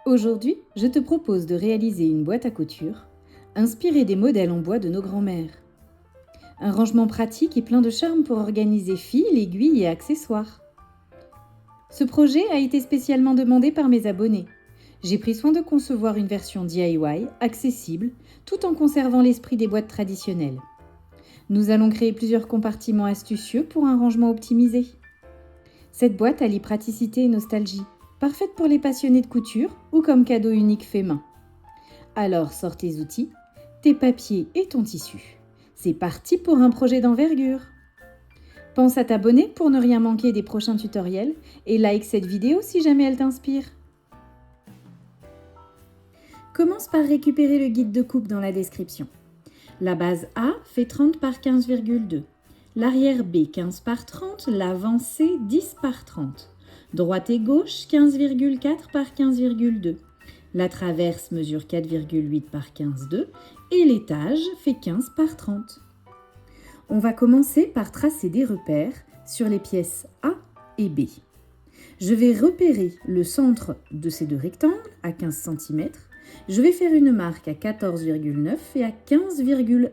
Aujourd'hui, je te propose de réaliser une boîte à couture inspirée des modèles en bois de nos grands-mères. Un rangement pratique et plein de charme pour organiser fils, aiguilles et accessoires. Ce projet a été spécialement demandé par mes abonnés. J'ai pris soin de concevoir une version DIY accessible tout en conservant l'esprit des boîtes traditionnelles. Nous allons créer plusieurs compartiments astucieux pour un rangement optimisé. Cette boîte allie praticité et nostalgie, parfaite pour les passionnés de couture ou comme cadeau unique fait main. Alors sors tes outils, tes papiers et ton tissu. C'est parti pour un projet d'envergure. Pense à t'abonner pour ne rien manquer des prochains tutoriels et like cette vidéo si jamais elle t'inspire. Commence par récupérer le guide de coupe dans la description. La base A fait 30 par 15,2. L'arrière B 15 par 30, l'avant C 10 par 30. Droite et gauche 15,4 par 15,2. La traverse mesure 4,8 par 15,2 et l'étage fait 15 par 30. On va commencer par tracer des repères sur les pièces A et B. Je vais repérer le centre de ces deux rectangles à 15 cm. Je vais faire une marque à 14,9 et à 15,1.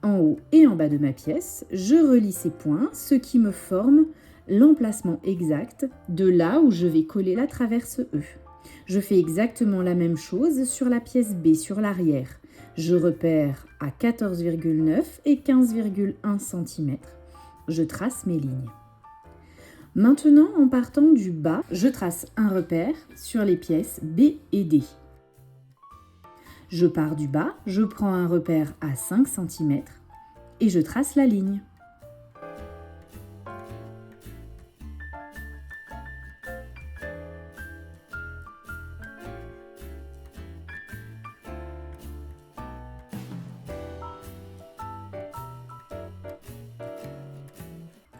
En haut et en bas de ma pièce, je relie ces points, ce qui me forme l'emplacement exact de là où je vais coller la traverse E. Je fais exactement la même chose sur la pièce B, sur l'arrière. Je repère à 14,9 et 15,1 cm. Je trace mes lignes. Maintenant, en partant du bas, je trace un repère sur les pièces B et D. Je pars du bas, je prends un repère à 5 cm et je trace la ligne.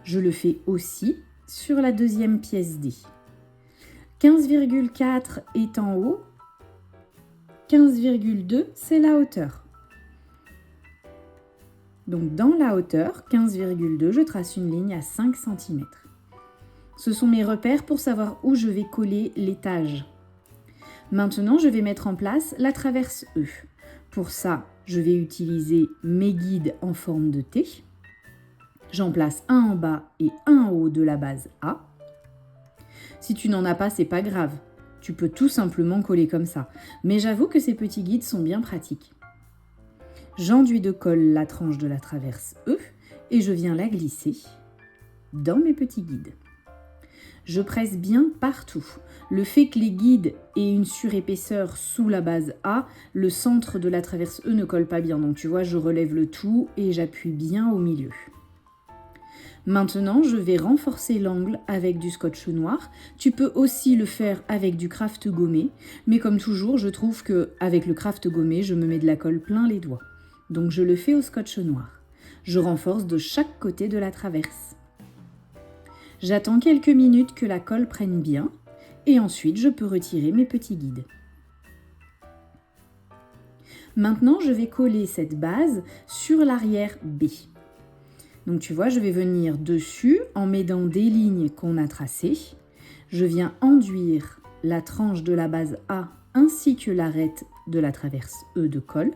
Je le fais aussi sur la deuxième pièce D. 15,4 est en haut, 15,2 c'est la hauteur. Donc dans la hauteur, 15,2, je trace une ligne à 5 cm. Ce sont mes repères pour savoir où je vais coller l'étage. Maintenant, je vais mettre en place la traverse E. Pour ça, je vais utiliser mes guides en forme de T. J'en place un en bas et un en haut de la base A. Si tu n'en as pas, c'est pas grave. Tu peux tout simplement coller comme ça. Mais j'avoue que ces petits guides sont bien pratiques. J'enduis de colle la tranche de la traverse E et je viens la glisser dans mes petits guides. Je presse bien partout. Le fait que les guides aient une surépaisseur sous la base A, le centre de la traverse E ne colle pas bien. Donc tu vois, je relève le tout et j'appuie bien au milieu. Maintenant, je vais renforcer l'angle avec du scotch noir. Tu peux aussi le faire avec du craft gommé, mais comme toujours, je trouve qu'avec le craft gommé, je me mets de la colle plein les doigts. Donc je le fais au scotch noir. Je renforce de chaque côté de la traverse. J'attends quelques minutes que la colle prenne bien et ensuite je peux retirer mes petits guides. Maintenant, je vais coller cette base sur l'arrière B. Donc tu vois, je vais venir dessus en m'aidant des lignes qu'on a tracées. Je viens enduire la tranche de la base A ainsi que l'arête de la traverse E de colle.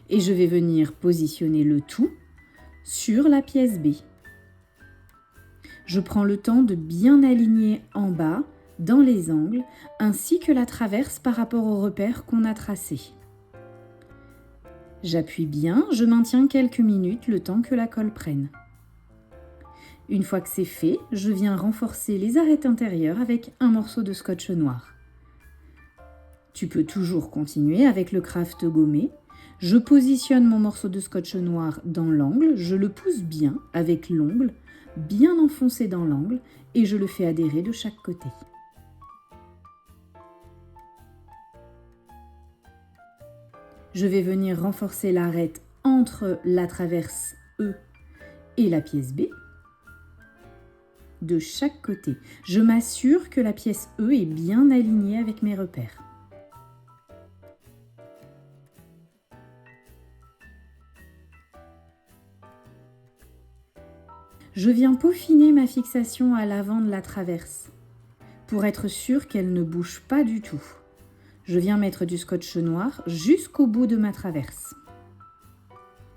Et je vais venir positionner le tout sur la pièce B. Je prends le temps de bien aligner en bas, dans les angles, ainsi que la traverse par rapport au repère qu'on a tracé. J'appuie bien, je maintiens quelques minutes le temps que la colle prenne. Une fois que c'est fait, je viens renforcer les arêtes intérieures avec un morceau de scotch noir. Tu peux toujours continuer avec le craft gommé. Je positionne mon morceau de scotch noir dans l'angle, je le pousse bien avec l'ongle, bien enfoncé dans l'angle et je le fais adhérer de chaque côté. Je vais venir renforcer l'arête entre la traverse E et la pièce B de chaque côté. Je m'assure que la pièce E est bien alignée avec mes repères. Je viens peaufiner ma fixation à l'avant de la traverse. pour être sûr qu'elle ne bouge pas du tout. Je viens mettre du scotch noir jusqu'au bout de ma traverse,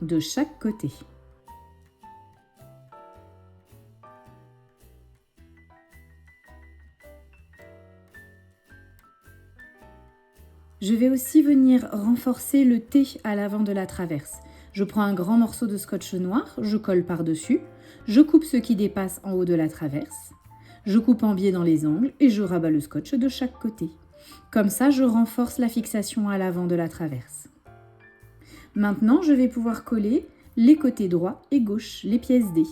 de chaque côté. Je vais aussi venir renforcer le T à l'avant de la traverse. Je prends un grand morceau de scotch noir, je colle par-dessus, je coupe ce qui dépasse en haut de la traverse, je coupe en biais dans les angles et je rabats le scotch de chaque côté. Comme ça, je renforce la fixation à l'avant de la traverse. Maintenant, je vais pouvoir coller les côtés droit et gauche, les pièces D.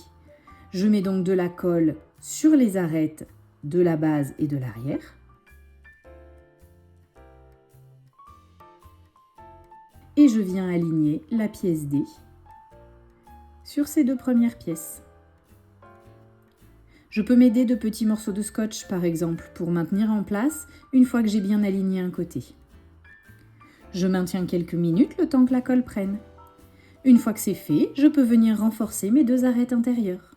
Je mets donc de la colle sur les arêtes de la base et de l'arrière. Et je viens aligner la pièce D sur ces deux premières pièces. Je peux m'aider de petits morceaux de scotch par exemple pour maintenir en place une fois que j'ai bien aligné un côté. Je maintiens quelques minutes le temps que la colle prenne. Une fois que c'est fait, je peux venir renforcer mes deux arêtes intérieures.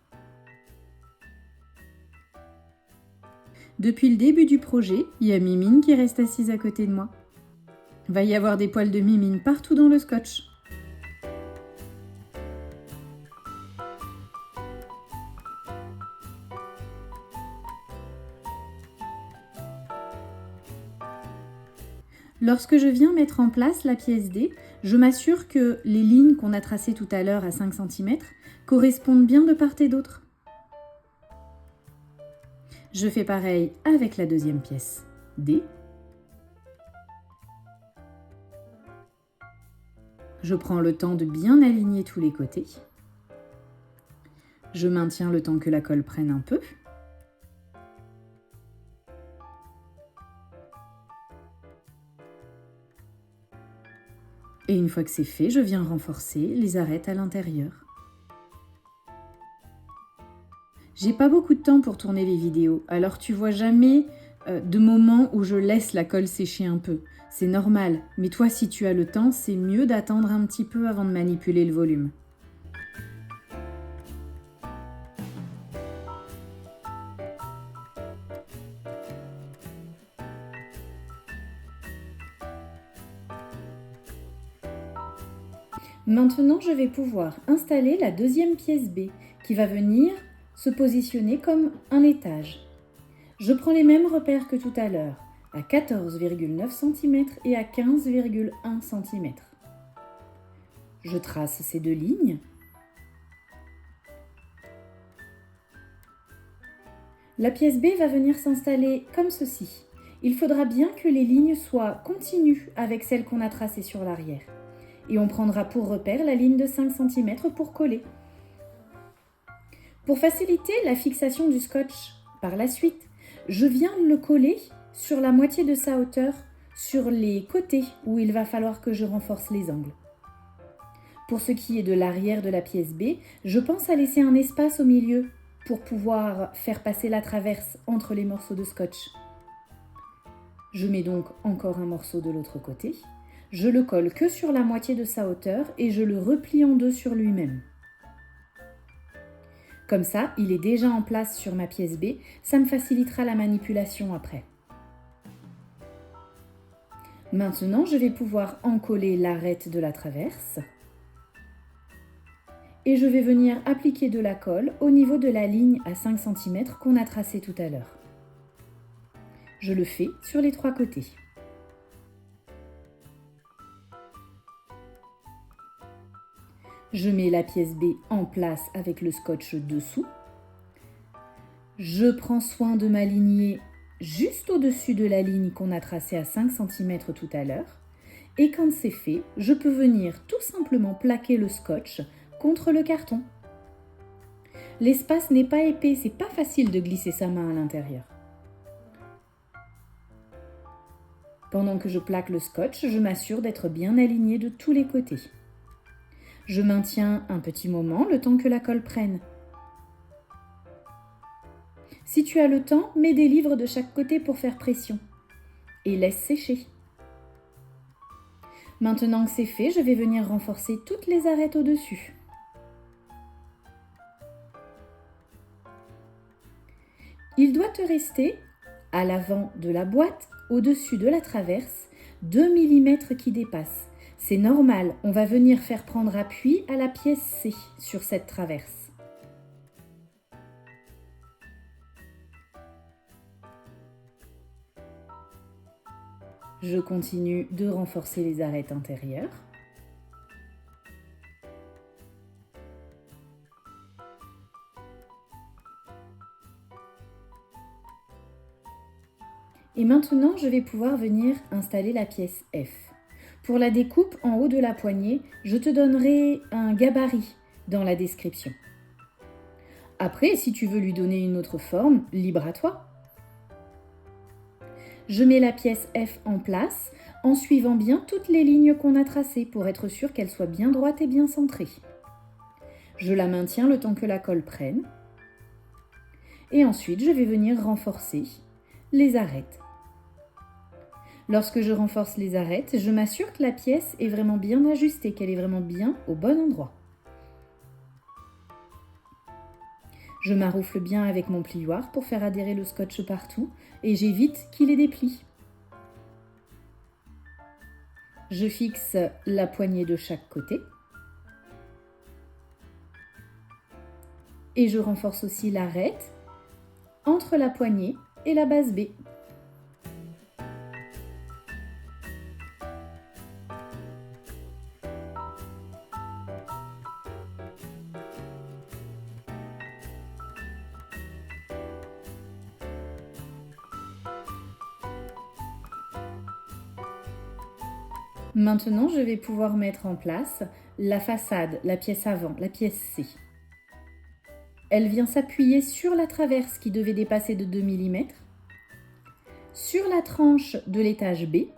Depuis le début du projet, il y a Mimine qui reste assise à côté de moi. Va y avoir des poils de Mimine partout dans le scotch. Lorsque je viens mettre en place la pièce D, je m'assure que les lignes qu'on a tracées tout à l'heure à 5 cm correspondent bien de part et d'autre. Je fais pareil avec la deuxième pièce D. Je prends le temps de bien aligner tous les côtés. Je maintiens le temps que la colle prenne un peu. Et une fois que c'est fait, je viens renforcer les arêtes à l'intérieur. J'ai pas beaucoup de temps pour tourner les vidéos, alors tu vois jamais de moment où je laisse la colle sécher un peu. C'est normal, mais toi si tu as le temps, c'est mieux d'attendre un petit peu avant de manipuler le volume. Maintenant, je vais pouvoir installer la deuxième pièce B qui va venir se positionner comme un étage. Je prends les mêmes repères que tout à l'heure, à 14,9 cm et à 15,1 cm. Je trace ces deux lignes. La pièce B va venir s'installer comme ceci. Il faudra bien que les lignes soient continues avec celles qu'on a tracées sur l'arrière. Et on prendra pour repère la ligne de 5 cm pour coller. Pour faciliter la fixation du scotch par la suite, je viens le coller sur la moitié de sa hauteur, sur les côtés où il va falloir que je renforce les angles. Pour ce qui est de l'arrière de la pièce B, je pense à laisser un espace au milieu pour pouvoir faire passer la traverse entre les morceaux de scotch. Je mets donc encore un morceau de l'autre côté. Je le colle que sur la moitié de sa hauteur et je le replie en deux sur lui-même. Comme ça, il est déjà en place sur ma pièce B, ça me facilitera la manipulation après. Maintenant, je vais pouvoir encoller l'arête de la traverse. Et je vais venir appliquer de la colle au niveau de la ligne à 5 cm qu'on a tracée tout à l'heure. Je le fais sur les trois côtés. Je mets la pièce B en place avec le scotch dessous. Je prends soin de m'aligner juste au-dessus de la ligne qu'on a tracée à 5 cm tout à l'heure. Et quand c'est fait, je peux venir tout simplement plaquer le scotch contre le carton. L'espace n'est pas épais, c'est pas facile de glisser sa main à l'intérieur. Pendant que je plaque le scotch, je m'assure d'être bien alignée de tous les côtés. Je maintiens un petit moment, le temps que la colle prenne. Si tu as le temps, mets des livres de chaque côté pour faire pression. Et laisse sécher. Maintenant que c'est fait, je vais venir renforcer toutes les arêtes au-dessus. Il doit te rester à l'avant de la boîte, au-dessus de la traverse, 2 mm qui dépassent. C'est normal, on va venir faire prendre appui à la pièce C sur cette traverse. Je continue de renforcer les arêtes intérieures. Et maintenant, je vais pouvoir venir installer la pièce F. Pour la découpe en haut de la poignée, je te donnerai un gabarit dans la description. Après, si tu veux lui donner une autre forme, libre à toi. Je mets la pièce F en place en suivant bien toutes les lignes qu'on a tracées pour être sûr qu'elle soit bien droite et bien centrée. Je la maintiens le temps que la colle prenne. Et ensuite, je vais venir renforcer les arêtes. Lorsque je renforce les arêtes, je m'assure que la pièce est vraiment bien ajustée, qu'elle est vraiment bien au bon endroit. Je maroufle bien avec mon plioir pour faire adhérer le scotch partout et j'évite qu'il ait des plis. Je fixe la poignée de chaque côté. Et je renforce aussi l'arête entre la poignée et la base B. Maintenant, je vais pouvoir mettre en place la façade, la pièce avant, la pièce C. Elle vient s'appuyer sur la traverse qui devait dépasser de 2 mm, sur la tranche de l'étage B,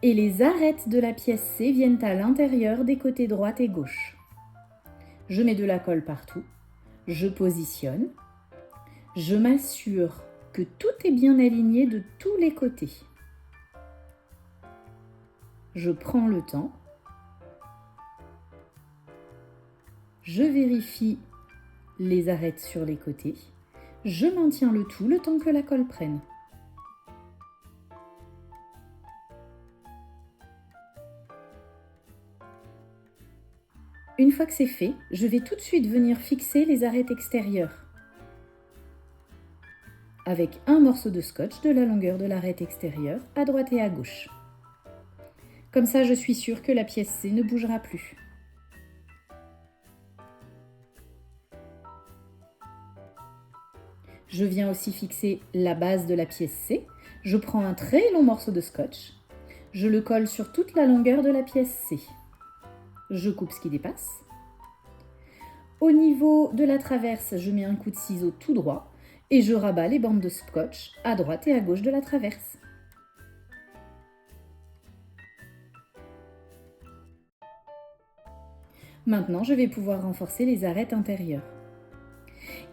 et les arêtes de la pièce C viennent à l'intérieur des côtés droite et gauche. Je mets de la colle partout, je positionne, je m'assure que tout est bien aligné de tous les côtés. Je prends le temps, je vérifie les arêtes sur les côtés, je maintiens le tout le temps que la colle prenne. Une fois que c'est fait, je vais tout de suite venir fixer les arêtes extérieures avec un morceau de scotch de la longueur de l'arête extérieure à droite et à gauche. Comme ça, je suis sûre que la pièce C ne bougera plus. Je viens aussi fixer la base de la pièce C. Je prends un très long morceau de scotch. Je le colle sur toute la longueur de la pièce C. Je coupe ce qui dépasse. Au niveau de la traverse, je mets un coup de ciseau tout droit et je rabats les bandes de scotch à droite et à gauche de la traverse. Maintenant, je vais pouvoir renforcer les arêtes intérieures.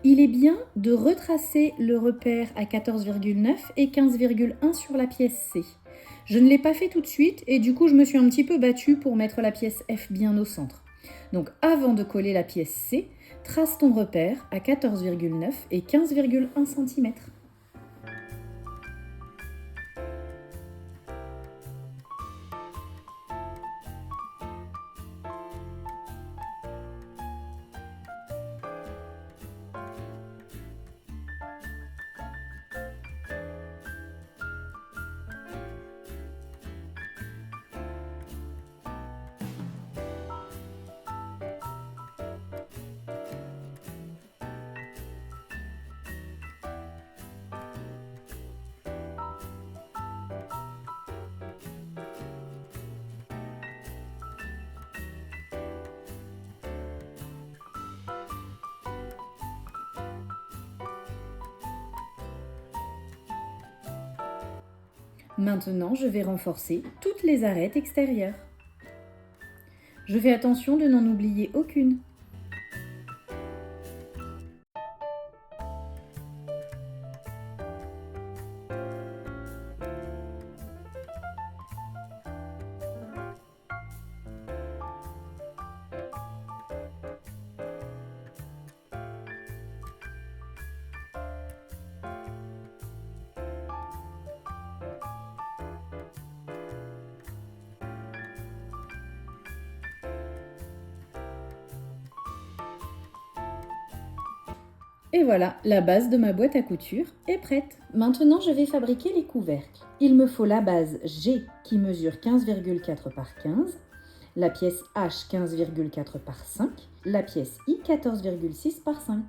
Il est bien de retracer le repère à 14,9 et 15,1 sur la pièce C. Je ne l'ai pas fait tout de suite et du coup je me suis un petit peu battue pour mettre la pièce F bien au centre. Donc avant de coller la pièce C, trace ton repère à 14,9 et 15,1 cm. Maintenant, je vais renforcer toutes les arêtes extérieures. Je fais attention de n'en oublier aucune. Et voilà, la base de ma boîte à couture est prête. Maintenant, je vais fabriquer les couvercles. Il me faut la base G qui mesure 15,4 par 15, la pièce H 15,4 par 5, la pièce I 14,6 par 5.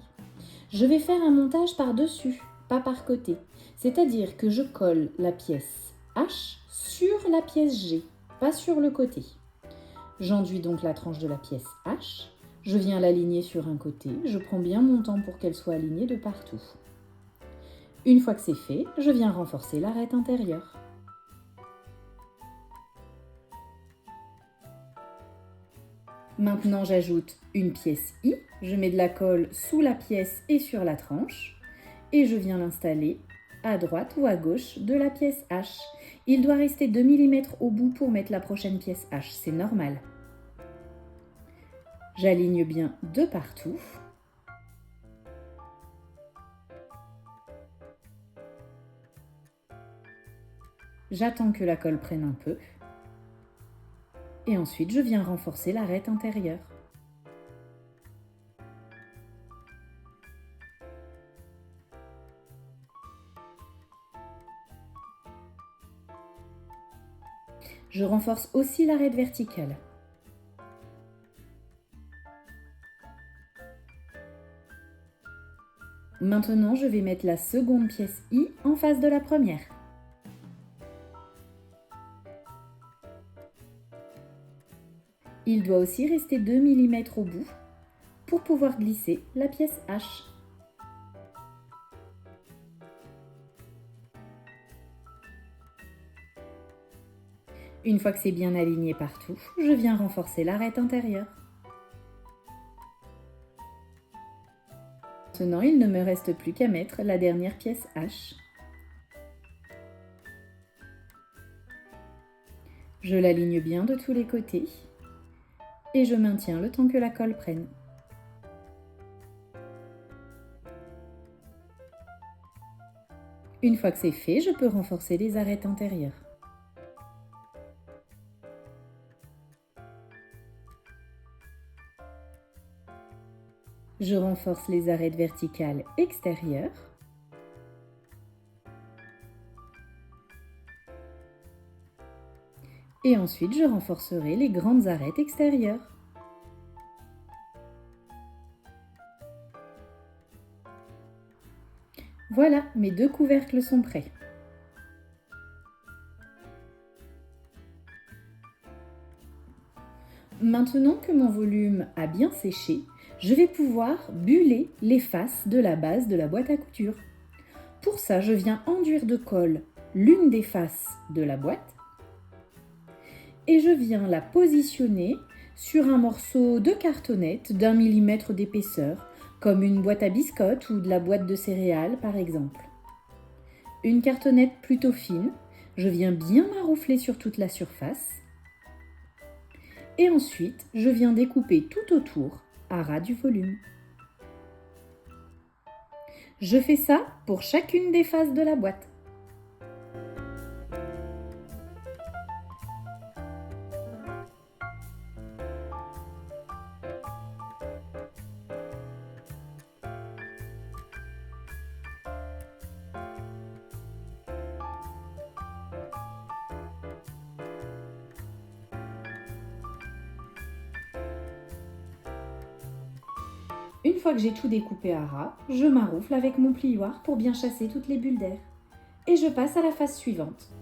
Je vais faire un montage par-dessus, pas par côté. C'est-à-dire que je colle la pièce H sur la pièce G, pas sur le côté. J'enduis donc la tranche de la pièce H. Je viens l'aligner sur un côté, je prends bien mon temps pour qu'elle soit alignée de partout. Une fois que c'est fait, je viens renforcer l'arête intérieure. Maintenant, j'ajoute une pièce I, je mets de la colle sous la pièce et sur la tranche, et je viens l'installer à droite ou à gauche de la pièce H. Il doit rester 2 mm au bout pour mettre la prochaine pièce H, c'est normal. J'aligne bien de partout. J'attends que la colle prenne un peu. Et ensuite, je viens renforcer l'arête intérieure. Je renforce aussi l'arête verticale. Maintenant, je vais mettre la seconde pièce I en face de la première. Il doit aussi rester 2 mm au bout pour pouvoir glisser la pièce H. Une fois que c'est bien aligné partout, je viens renforcer l'arête intérieure. Maintenant, il ne me reste plus qu'à mettre la dernière pièce H. Je l'aligne bien de tous les côtés et je maintiens le temps que la colle prenne. Une fois que c'est fait, je peux renforcer les arêtes intérieures. Je renforce les arêtes verticales extérieures. Et ensuite, je renforcerai les grandes arêtes extérieures. Voilà, mes deux couvercles sont prêts. Maintenant que mon volume a bien séché, je vais pouvoir buller les faces de la base de la boîte à couture. Pour ça, je viens enduire de colle l'une des faces de la boîte et je viens la positionner sur un morceau de cartonnette d'1 mm d'épaisseur, comme une boîte à biscottes ou de la boîte de céréales par exemple. Une cartonnette plutôt fine, je viens bien maroufler sur toute la surface. Et ensuite, je viens découper tout autour à ras du volume. Je fais ça pour chacune des faces de la boîte. Une fois que j'ai tout découpé à ras, je maroufle avec mon plioir pour bien chasser toutes les bulles d'air. Et je passe à la phase suivante.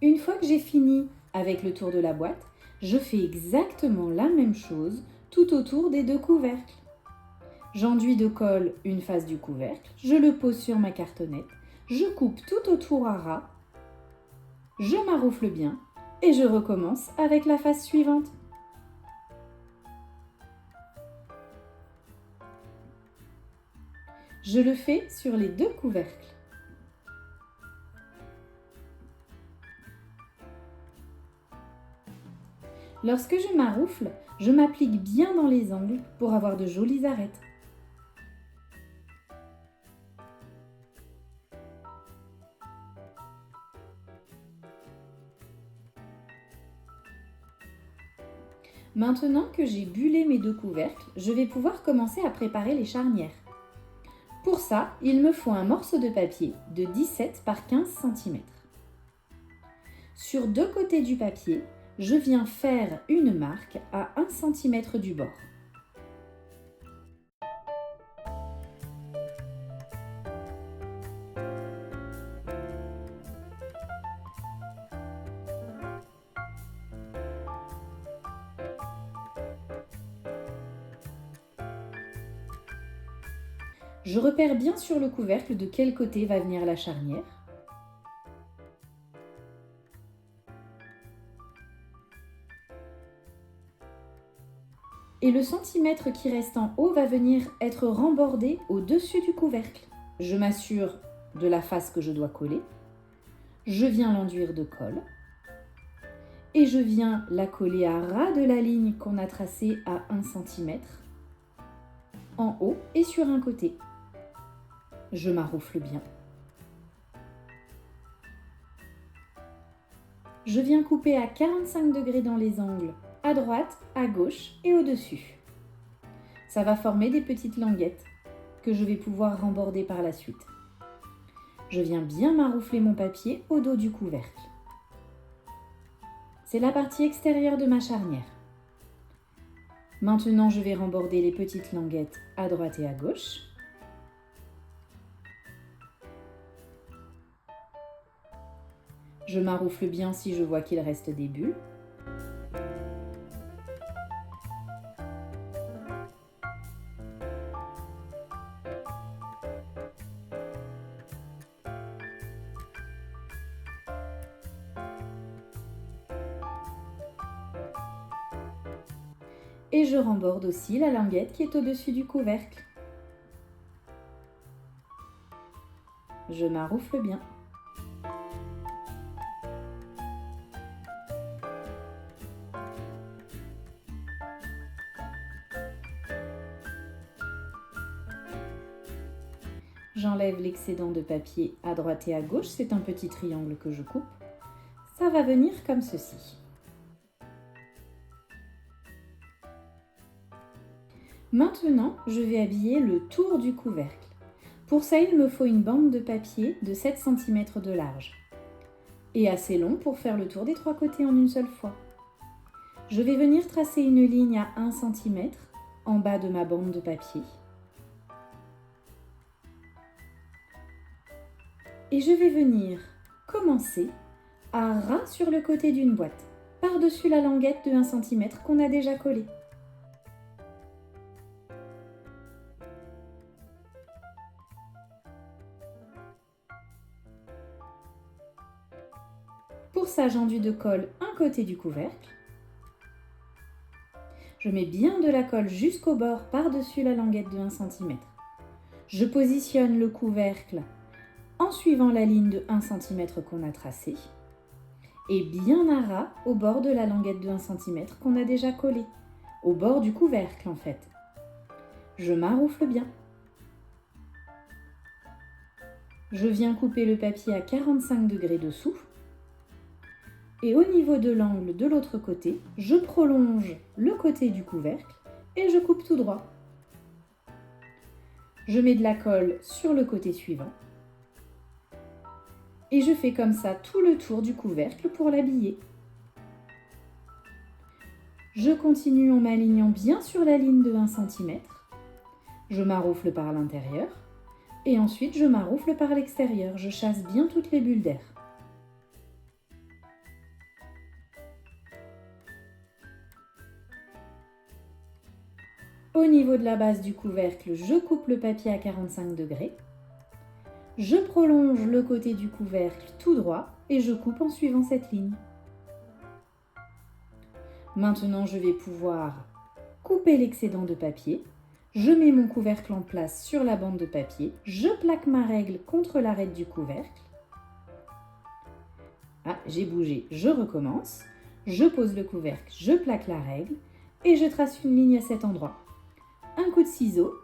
Une fois que j'ai fini avec le tour de la boîte, je fais exactement la même chose tout autour des deux couvercles. J'enduis de colle une face du couvercle, je le pose sur ma cartonnette, je coupe tout autour à ras, je maroufle bien et je recommence avec la face suivante. Je le fais sur les deux couvercles. Lorsque je maroufle, je m'applique bien dans les angles pour avoir de jolies arêtes. Maintenant que j'ai bullé mes deux couvercles, je vais pouvoir commencer à préparer les charnières. Pour ça, il me faut un morceau de papier de 17 par 15 cm. Sur deux côtés du papier, je viens faire une marque à 1 cm du bord. Je repère bien sur le couvercle de quel côté va venir la charnière. Et le centimètre qui reste en haut va venir être rembordé au-dessus du couvercle. Je m'assure de la face que je dois coller. Je viens l'enduire de colle. Et je viens la coller à ras de la ligne qu'on a tracée à 1 cm, en haut et sur un côté. Je maroufle bien. Je viens couper à 45 degrés dans les angles, à droite, à gauche et au-dessus. Ça va former des petites languettes que je vais pouvoir remborder par la suite. Je viens bien maroufler mon papier au dos du couvercle. C'est la partie extérieure de ma charnière. Maintenant, je vais remborder les petites languettes à droite et à gauche. Je maroufle bien si je vois qu'il reste des bulles. Et je remborde aussi la languette qui est au-dessus du couvercle. Je maroufle bien. J'enlève l'excédent de papier à droite et à gauche, c'est un petit triangle que je coupe. Ça va venir comme ceci. Maintenant, je vais habiller le tour du couvercle. Pour ça, il me faut une bande de papier de 7 cm de large et assez long pour faire le tour des trois côtés en une seule fois. Je vais venir tracer une ligne à 1 cm en bas de ma bande de papier. Et je vais venir commencer à ras sur le côté d'une boîte, par-dessus la languette de 1 cm qu'on a déjà collée. Pour ça, j'enduis de colle un côté du couvercle. Je mets bien de la colle jusqu'au bord par-dessus la languette de 1 cm. Je positionne le couvercle en suivant la ligne de 1 cm qu'on a tracée et bien à ras au bord de la languette de 1 cm qu'on a déjà collée, au bord du couvercle en fait. Je maroufle bien. Je viens couper le papier à 45 degrés dessous. Et au niveau de l'angle de l'autre côté, je prolonge le côté du couvercle et je coupe tout droit. Je mets de la colle sur le côté suivant. Et je fais comme ça tout le tour du couvercle pour l'habiller. Je continue en m'alignant bien sur la ligne de 1 cm. Je maroufle par l'intérieur. Et ensuite, je maroufle par l'extérieur. Je chasse bien toutes les bulles d'air. Au niveau de la base du couvercle, je coupe le papier à 45 degrés. Je prolonge le côté du couvercle tout droit et je coupe en suivant cette ligne. Maintenant, je vais pouvoir couper l'excédent de papier. Je mets mon couvercle en place sur la bande de papier. Je plaque ma règle contre l'arête du couvercle. Ah, j'ai bougé, je recommence. Je pose le couvercle, je plaque la règle et je trace une ligne à cet endroit. Un coup de ciseau.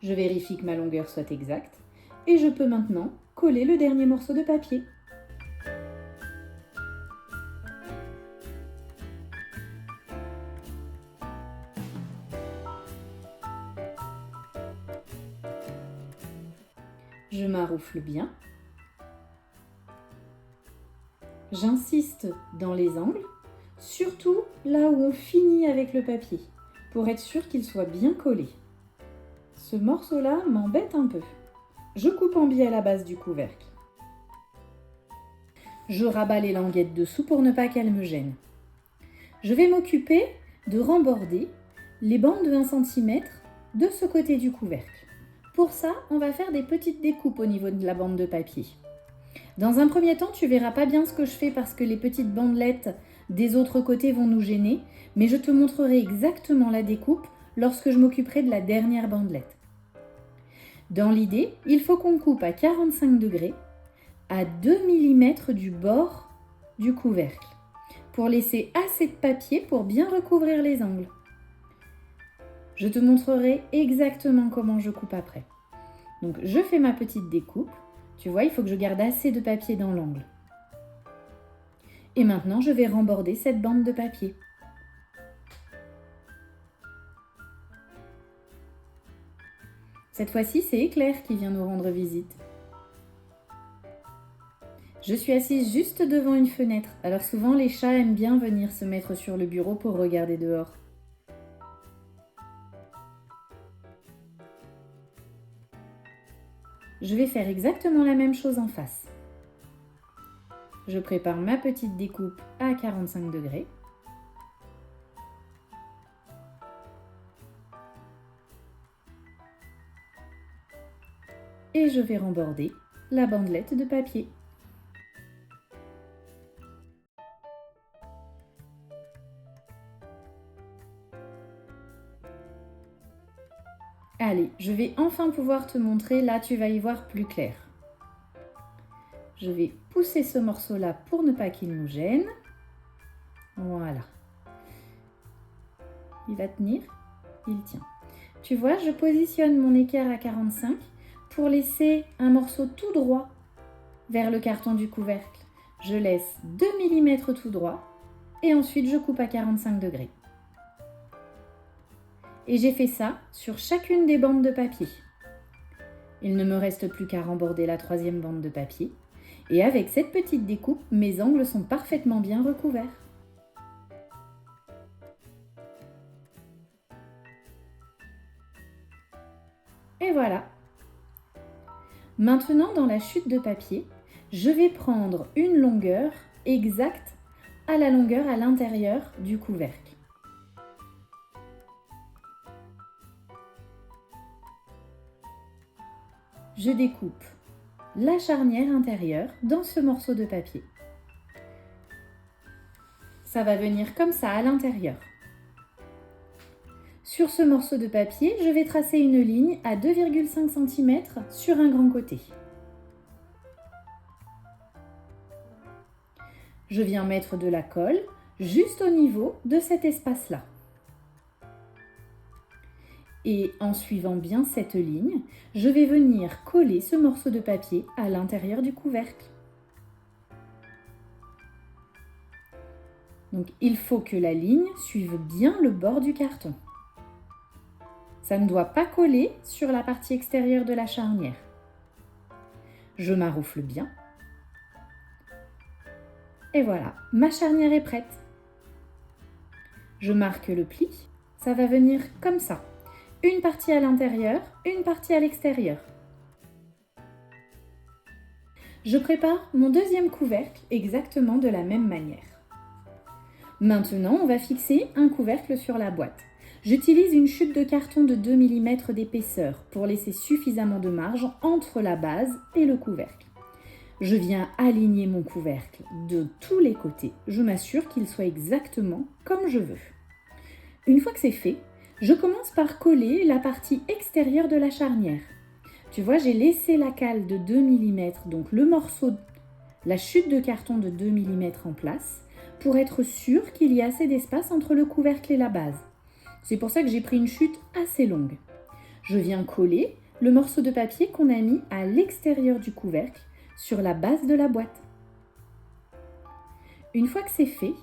Je vérifie que ma longueur soit exacte et je peux maintenant coller le dernier morceau de papier. Je maroufle bien. J'insiste dans les angles, surtout là où on finit avec le papier, pour être sûr qu'il soit bien collé. Ce morceau-là m'embête un peu. Je coupe en biais à la base du couvercle. Je rabats les languettes dessous pour ne pas qu'elles me gênent. Je vais m'occuper de remborder les bandes de 1 cm de ce côté du couvercle. Pour ça, on va faire des petites découpes au niveau de la bande de papier. Dans un premier temps, tu verras pas bien ce que je fais parce que les petites bandelettes des autres côtés vont nous gêner, mais je te montrerai exactement la découpe lorsque je m'occuperai de la dernière bandelette. Dans l'idée, il faut qu'on coupe à 45 degrés à 2 mm du bord du couvercle pour laisser assez de papier pour bien recouvrir les angles. Je te montrerai exactement comment je coupe après. Donc je fais ma petite découpe. Tu vois, il faut que je garde assez de papier dans l'angle. Et maintenant, je vais remborder cette bande de papier. Cette fois-ci, c'est Éclair qui vient nous rendre visite. Je suis assise juste devant une fenêtre. Alors souvent, les chats aiment bien venir se mettre sur le bureau pour regarder dehors. Je vais faire exactement la même chose en face. Je prépare ma petite découpe à 45 degrés. Et je vais remborder la bandelette de papier. Allez, je vais enfin pouvoir te montrer, là tu vas y voir plus clair. Je vais pousser ce morceau-là pour ne pas qu'il nous gêne. Voilà. Il va tenir, il tient. Tu vois, je positionne mon équerre à 45 pour laisser un morceau tout droit vers le carton du couvercle. Je laisse 2 mm tout droit et ensuite je coupe à 45 degrés. Et j'ai fait ça sur chacune des bandes de papier. Il ne me reste plus qu'à remborder la 3e bande de papier. Et avec cette petite découpe, mes angles sont parfaitement bien recouverts. Et voilà. Maintenant, dans la chute de papier, je vais prendre une longueur exacte à la longueur à l'intérieur du couvercle. Je découpe la charnière intérieure dans ce morceau de papier. Ça va venir comme ça à l'intérieur. Sur ce morceau de papier, je vais tracer une ligne à 2,5 cm sur un grand côté. Je viens mettre de la colle juste au niveau de cet espace-là. Et en suivant bien cette ligne, je vais venir coller ce morceau de papier à l'intérieur du couvercle. Donc il faut que la ligne suive bien le bord du carton. Ça ne doit pas coller sur la partie extérieure de la charnière. Je maroufle bien. Et voilà, ma charnière est prête. Je marque le pli. Ça va venir comme ça. Une partie à l'intérieur, une partie à l'extérieur. Je prépare mon 2e couvercle exactement de la même manière. Maintenant, on va fixer un couvercle sur la boîte. J'utilise une chute de carton de 2 mm d'épaisseur pour laisser suffisamment de marge entre la base et le couvercle. Je viens aligner mon couvercle de tous les côtés. Je m'assure qu'il soit exactement comme je veux. Une fois que c'est fait, je commence par coller la partie extérieure de la charnière. Tu vois, j'ai laissé la cale de 2 mm, donc le morceau, la chute de carton de 2 mm en place, pour être sûr qu'il y a assez d'espace entre le couvercle et la base. C'est pour ça que j'ai pris une chute assez longue. Je viens coller le morceau de papier qu'on a mis à l'extérieur du couvercle sur la base de la boîte. Une fois que c'est fait,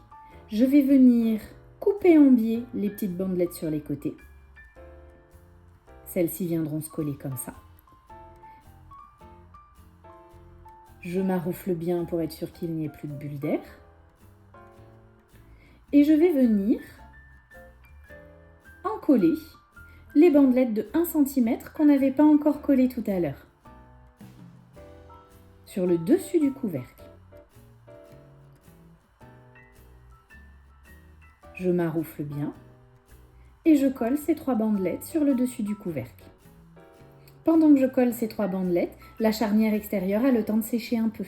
je vais venir couper en biais les petites bandelettes sur les côtés. Celles-ci viendront se coller comme ça. Je maroufle bien pour être sûr qu'il n'y ait plus de bulles d'air. Et je vais venir coller les bandelettes de 1 cm qu'on n'avait pas encore collées tout à l'heure sur le dessus du couvercle. Je maroufle bien et je colle ces 3 bandelettes sur le dessus du couvercle. Pendant que je colle ces 3 bandelettes, la charnière extérieure a le temps de sécher un peu.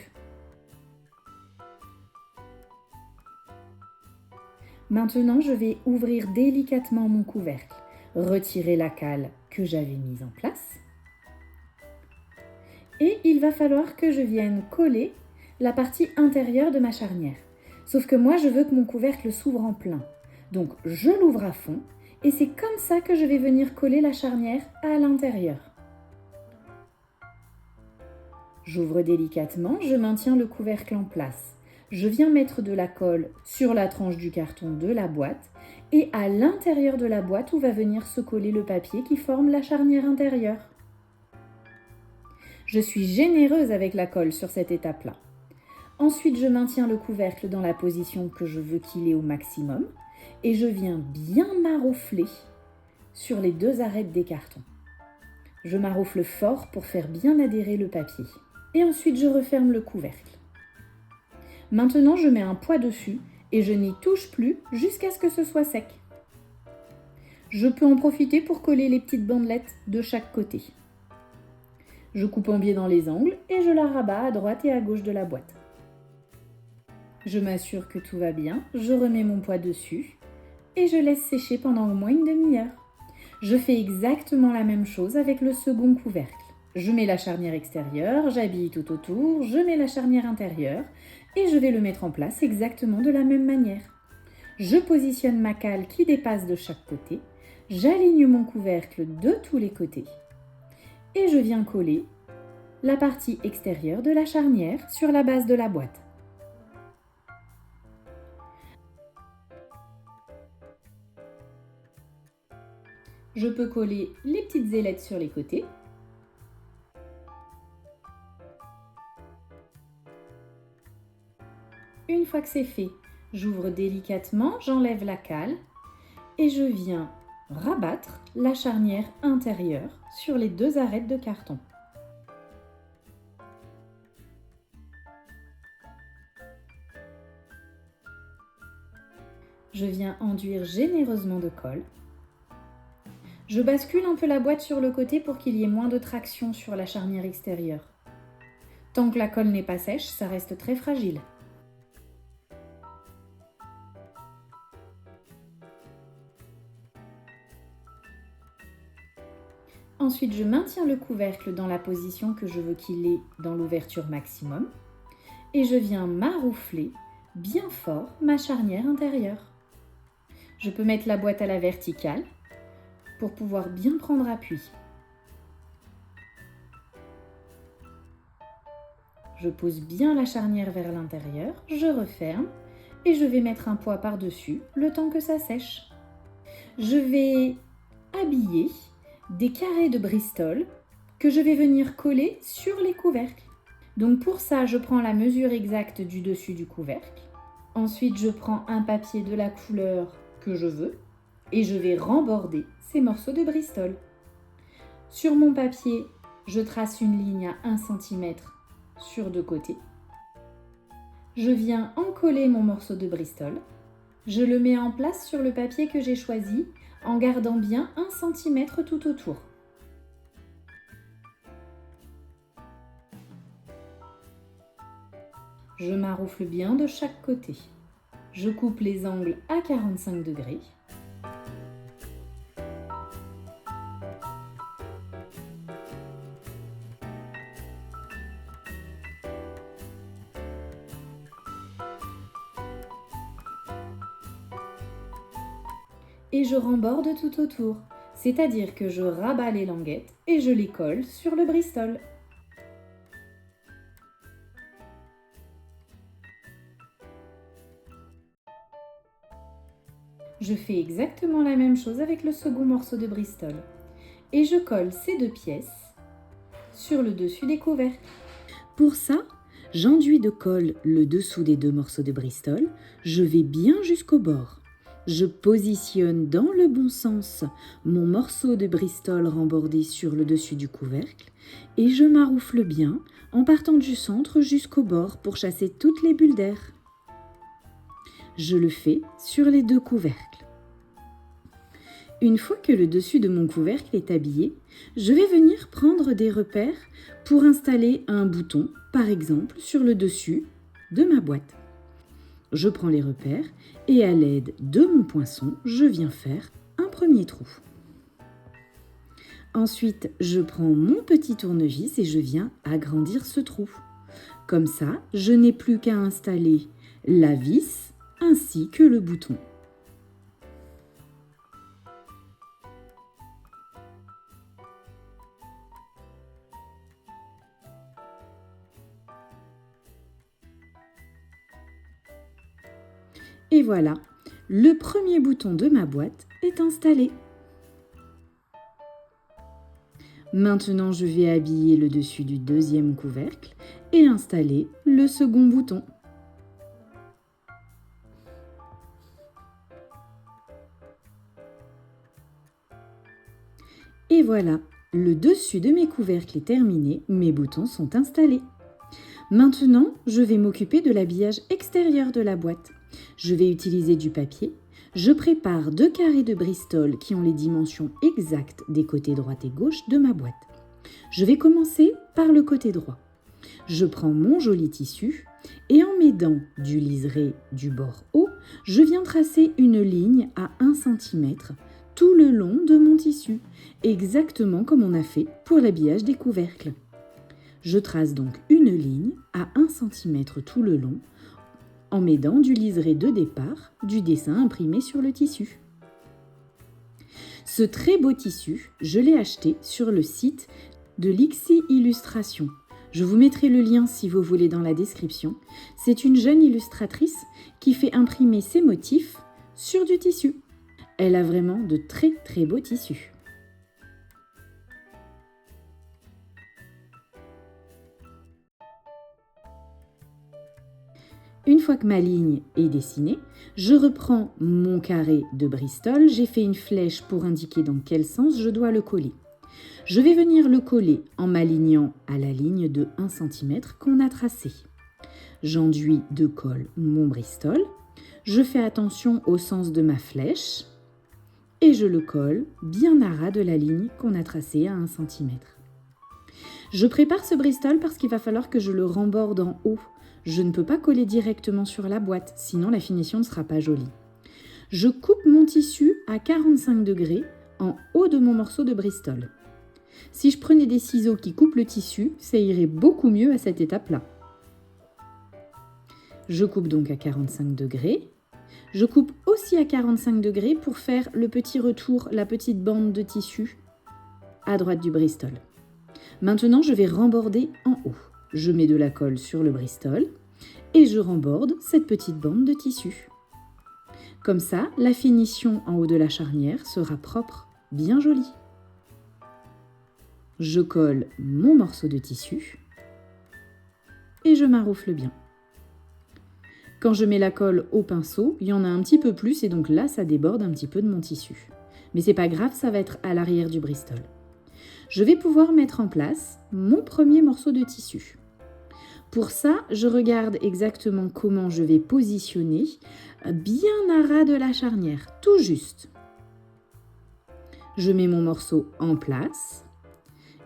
Maintenant, je vais ouvrir délicatement mon couvercle, retirer la cale que j'avais mise en place. Et il va falloir que je vienne coller la partie intérieure de ma charnière. Sauf que moi, je veux que mon couvercle s'ouvre en plein. Donc, je l'ouvre à fond et c'est comme ça que je vais venir coller la charnière à l'intérieur. J'ouvre délicatement, je maintiens le couvercle en place. Je viens mettre de la colle sur la tranche du carton de la boîte et à l'intérieur de la boîte où va venir se coller le papier qui forme la charnière intérieure. Je suis généreuse avec la colle sur cette étape-là. Ensuite, je maintiens le couvercle dans la position que je veux qu'il ait au maximum et je viens bien maroufler sur les 2 arêtes des cartons. Je maroufle fort pour faire bien adhérer le papier. Et ensuite, je referme le couvercle. Maintenant, je mets un poids dessus et je n'y touche plus jusqu'à ce que ce soit sec. Je peux en profiter pour coller les petites bandelettes de chaque côté. Je coupe en biais dans les angles et je la rabats à droite et à gauche de la boîte. Je m'assure que tout va bien, je remets mon poids dessus et je laisse sécher pendant au moins une demi-heure. Je fais exactement la même chose avec le second couvercle. Je mets la charnière extérieure, j'habille tout autour, je mets la charnière intérieure et je vais le mettre en place exactement de la même manière. Je positionne ma cale qui dépasse de chaque côté, j'aligne mon couvercle de tous les côtés et je viens coller la partie extérieure de la charnière sur la base de la boîte. Je peux coller les petites ailettes sur les côtés. Une fois que c'est fait, j'ouvre délicatement, j'enlève la cale et je viens rabattre la charnière intérieure sur les 2 arêtes de carton. Je viens enduire généreusement de colle. Je bascule un peu la boîte sur le côté pour qu'il y ait moins de traction sur la charnière extérieure. Tant que la colle n'est pas sèche, ça reste très fragile. Ensuite, je maintiens le couvercle dans la position que je veux qu'il ait dans l'ouverture maximum et je viens maroufler bien fort ma charnière intérieure. Je peux mettre la boîte à la verticale pour pouvoir bien prendre appui. Je pose bien la charnière vers l'intérieur, je referme et je vais mettre un poids par-dessus le temps que ça sèche. Je vais habiller des carrés de Bristol que je vais venir coller sur les couvercles. Donc pour ça, je prends la mesure exacte du dessus du couvercle. Ensuite, je prends un papier de la couleur que je veux et je vais remborder ces morceaux de Bristol. Sur mon papier, je trace une ligne à 1 cm sur 2 côtés. Je viens encoller mon morceau de Bristol Je le mets en place sur le papier que j'ai choisi en gardant bien 1 cm tout autour. Je maroufle bien de chaque côté. Je coupe les angles à 45 degrés. Et je remborde tout autour, c'est-à-dire que je rabats les languettes et je les colle sur le Bristol. Je fais exactement la même chose avec le second morceau de Bristol. Et je colle ces 2 pièces sur le dessus des couvercles. Pour ça, j'enduis de colle le dessous des 2 morceaux de Bristol. Je vais bien jusqu'au bord. Je positionne dans le bon sens mon morceau de Bristol rembordé sur le dessus du couvercle et je maroufle bien en partant du centre jusqu'au bord pour chasser toutes les bulles d'air. Je le fais sur les 2 couvercles. Une fois que le dessus de mon couvercle est habillé, je vais venir prendre des repères pour installer un bouton, par exemple, sur le dessus de ma boîte. Je prends les repères et à l'aide de mon poinçon, je viens faire un premier trou. Ensuite, je prends mon petit tournevis et je viens agrandir ce trou. Comme ça, je n'ai plus qu'à installer la vis ainsi que le bouton. Et voilà, le premier bouton de ma boîte est installé. Maintenant, je vais habiller le dessus du 2e couvercle et installer le second bouton. Et voilà, le dessus de mes couvercles est terminé, mes boutons sont installés. Maintenant, je vais m'occuper de l'habillage extérieur de la boîte. Je vais utiliser du papier. Je prépare 2 carrés de Bristol qui ont les dimensions exactes des côtés droite et gauche de ma boîte. Je vais commencer par le côté droit. Je prends mon joli tissu et en m'aidant du liseré du bord haut, je viens tracer une ligne à 1 cm tout le long de mon tissu, exactement comme on a fait pour l'habillage des couvercles. Je trace donc une ligne à 1 cm tout le long en m'aidant du liseré de départ du dessin imprimé sur le tissu. Ce très beau tissu, je l'ai acheté sur le site de Lixi Illustration. Je vous mettrai le lien si vous voulez dans la description. C'est une jeune illustratrice qui fait imprimer ses motifs sur du tissu. Elle a vraiment de très très beaux tissus. Une fois que ma ligne est dessinée, je reprends mon carré de Bristol. J'ai fait une flèche pour indiquer dans quel sens je dois le coller. Je vais venir le coller en m'alignant à la ligne de 1 cm qu'on a tracée. J'enduis de colle mon Bristol. Je fais attention au sens de ma flèche et je le colle bien à ras de la ligne qu'on a tracée à 1 cm. Je prépare ce Bristol parce qu'il va falloir que je le remborde en haut. Je ne peux pas coller directement sur la boîte, sinon la finition ne sera pas jolie. Je coupe mon tissu à 45 degrés en haut de mon morceau de Bristol. Si je prenais des ciseaux qui coupent le tissu, ça irait beaucoup mieux à cette étape-là. Je coupe donc à 45 degrés. Je coupe aussi à 45 degrés pour faire le petit retour, la petite bande de tissu à droite du Bristol. Maintenant, je vais remborder en haut. Je mets de la colle sur le Bristol et je remborde cette petite bande de tissu. Comme ça, la finition en haut de la charnière sera propre, bien jolie. Je colle mon morceau de tissu et je maroufle bien. Quand je mets la colle au pinceau, il y en a un petit peu plus et donc là, ça déborde un petit peu de mon tissu. Mais c'est pas grave, ça va être à l'arrière du Bristol. Je vais pouvoir mettre en place mon premier morceau de tissu. Pour ça, je regarde exactement comment je vais positionner bien à ras de la charnière, tout juste. Je mets mon morceau en place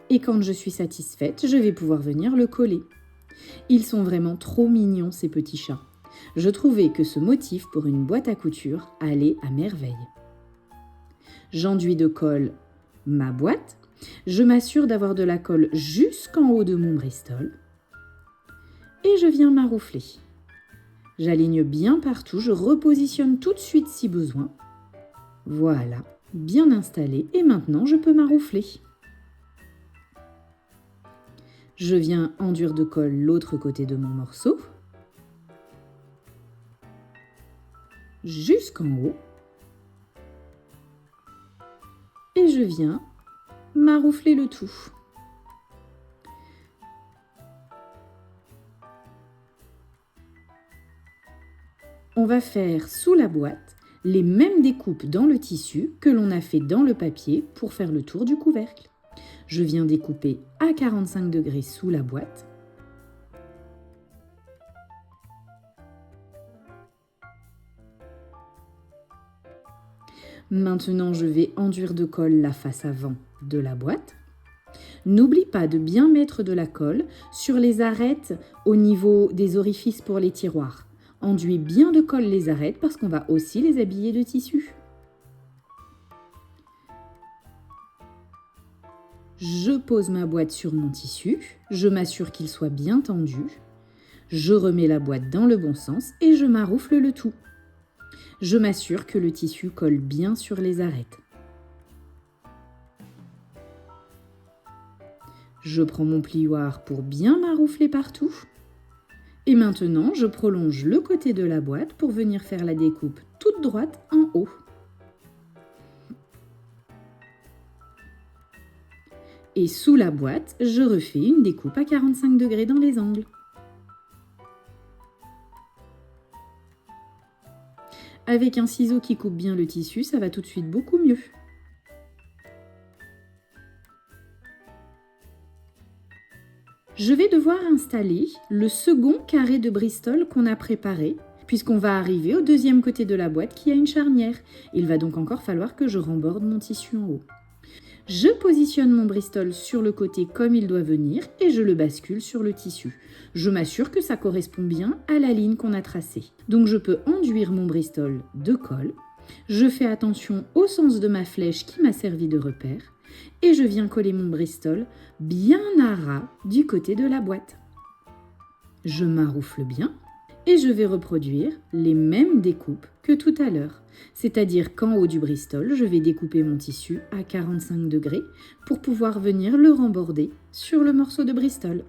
et quand je suis satisfaite, je vais pouvoir venir le coller. Ils sont vraiment trop mignons ces petits chats. Je trouvais que ce motif pour une boîte à couture allait à merveille. J'enduis de colle ma boîte. Je m'assure d'avoir de la colle jusqu'en haut de mon bristol. Et je viens maroufler. J'aligne bien partout, je repositionne tout de suite si besoin. Voilà, bien installé et maintenant je peux maroufler. Je viens enduire de colle l'autre côté de mon morceau. Jusqu'en haut. Et je viens maroufler le tout. On va faire sous la boîte les mêmes découpes dans le tissu que l'on a fait dans le papier pour faire le tour du couvercle. Je viens découper à 45 degrés sous la boîte. Maintenant, je vais enduire de colle la face avant de la boîte. N'oublie pas de bien mettre de la colle sur les arêtes au niveau des orifices pour les tiroirs. Enduis bien de colle les arêtes parce qu'on va aussi les habiller de tissu. Je pose ma boîte sur mon tissu, je m'assure qu'il soit bien tendu. Je remets la boîte dans le bon sens et je maroufle le tout. Je m'assure que le tissu colle bien sur les arêtes. Je prends mon plioir pour bien maroufler partout. Et maintenant, je prolonge le côté de la boîte pour venir faire la découpe toute droite en haut. Et sous la boîte, je refais une découpe à 45 degrés dans les angles. Avec un ciseau qui coupe bien le tissu, ça va tout de suite beaucoup mieux. Je vais devoir installer le second carré de bristol qu'on a préparé, puisqu'on va arriver au deuxième côté de la boîte qui a une charnière. Il va donc encore falloir que je remborde mon tissu en haut. Je positionne mon bristol sur le côté comme il doit venir et je le bascule sur le tissu. Je m'assure que ça correspond bien à la ligne qu'on a tracée. Donc je peux enduire mon bristol de colle. Je fais attention au sens de ma flèche qui m'a servi de repère et je viens coller mon bristol bien à ras du côté de la boîte. Je maroufle bien et je vais reproduire les mêmes découpes que tout à l'heure. C'est-à-dire qu'en haut du bristol, je vais découper mon tissu à 45 degrés pour pouvoir venir le remborder sur le morceau de bristol.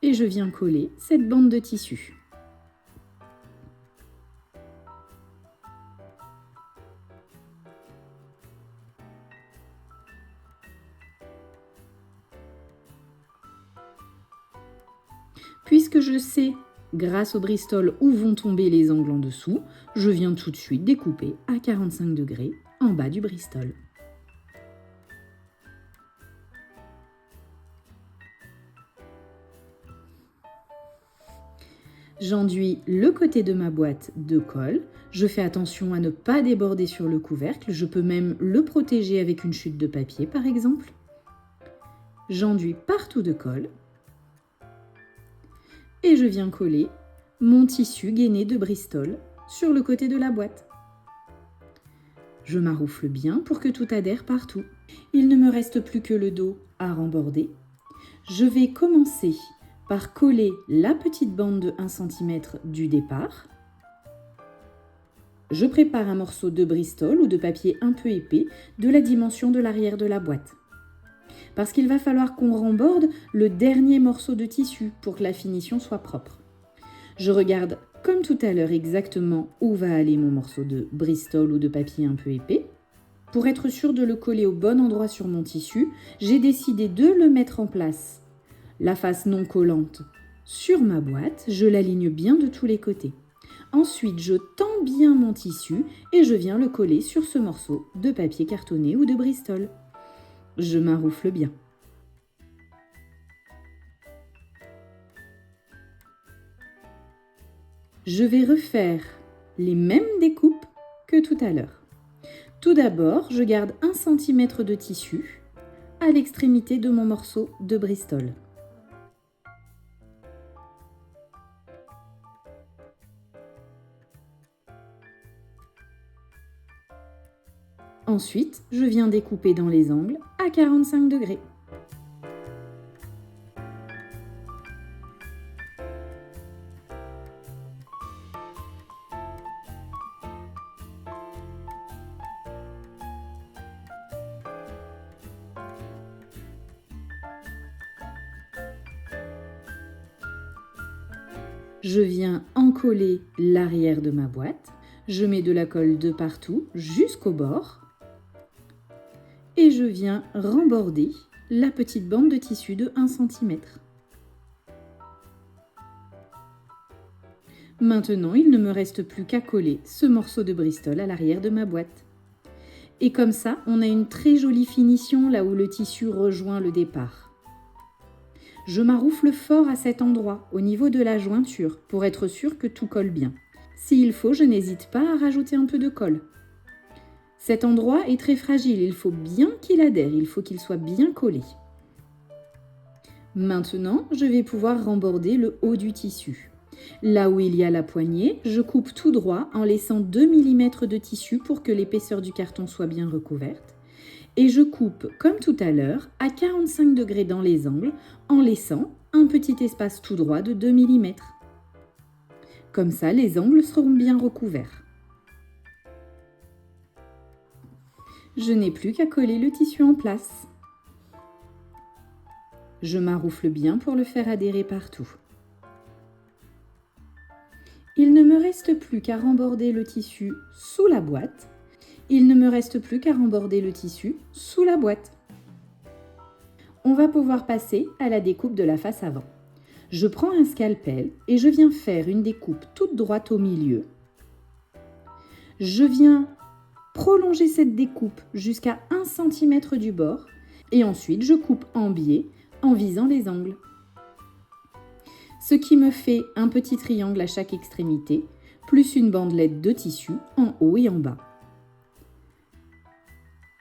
Et je viens coller cette bande de tissu. Puisque je sais, grâce au bristol, où vont tomber les angles en dessous, je viens tout de suite découper à 45 degrés en bas du bristol. J'enduis le côté de ma boîte de colle. Je fais attention à ne pas déborder sur le couvercle. Je peux même le protéger avec une chute de papier, par exemple. J'enduis partout de colle. Et je viens coller mon tissu gainé de bristol sur le côté de la boîte. Je maroufle bien pour que tout adhère partout. Il ne me reste plus que le dos à remborder. Je vais commencer par coller la petite bande de 1 cm du départ. Je prépare un morceau de bristol ou de papier un peu épais de la dimension de l'arrière de la boîte. Parce qu'il va falloir qu'on remborde le dernier morceau de tissu pour que la finition soit propre. Je regarde comme tout à l'heure exactement où va aller mon morceau de bristol ou de papier un peu épais. Pour être sûr de le coller au bon endroit sur mon tissu, j'ai décidé de le mettre en place, la face non collante, sur ma boîte. Je l'aligne bien de tous les côtés. Ensuite, je tends bien mon tissu et je viens le coller sur ce morceau de papier cartonné ou de bristol. Je maroufle bien. Je vais refaire les mêmes découpes que tout à l'heure. Tout d'abord, je garde 1 cm de tissu à l'extrémité de mon morceau de Bristol. Ensuite, je viens découper dans les angles à 45 degrés. Je viens encoller l'arrière de ma boîte. Je mets de la colle de partout jusqu'au bord. Et je viens remborder la petite bande de tissu de 1 cm. Maintenant, il ne me reste plus qu'à coller ce morceau de Bristol à l'arrière de ma boîte. Et comme ça, on a une très jolie finition là où le tissu rejoint le départ. Je maroufle fort à cet endroit, au niveau de la jointure, pour être sûr que tout colle bien. S'il faut, je n'hésite pas à rajouter un peu de colle. Cet endroit est très fragile, il faut bien qu'il adhère, il faut qu'il soit bien collé. Maintenant, je vais pouvoir remborder le haut du tissu. Là où il y a la poignée, je coupe tout droit en laissant 2 mm de tissu pour que l'épaisseur du carton soit bien recouverte. Et je coupe, comme tout à l'heure, à 45 degrés dans les angles, en laissant un petit espace tout droit de 2 mm. Comme ça, les angles seront bien recouverts. Je n'ai plus qu'à coller le tissu en place. Je maroufle bien pour le faire adhérer partout. Il ne me reste plus qu'à remborder le tissu sous la boîte. Il ne me reste plus qu'à remborder le tissu sous la boîte. On va pouvoir passer à la découpe de la face avant. Je prends un scalpel et je viens faire une découpe toute droite au milieu. Je viens prolonger cette découpe jusqu'à 1 cm du bord et ensuite je coupe en biais en visant les angles. Ce qui me fait un petit triangle à chaque extrémité, plus une bandelette de tissu en haut et en bas.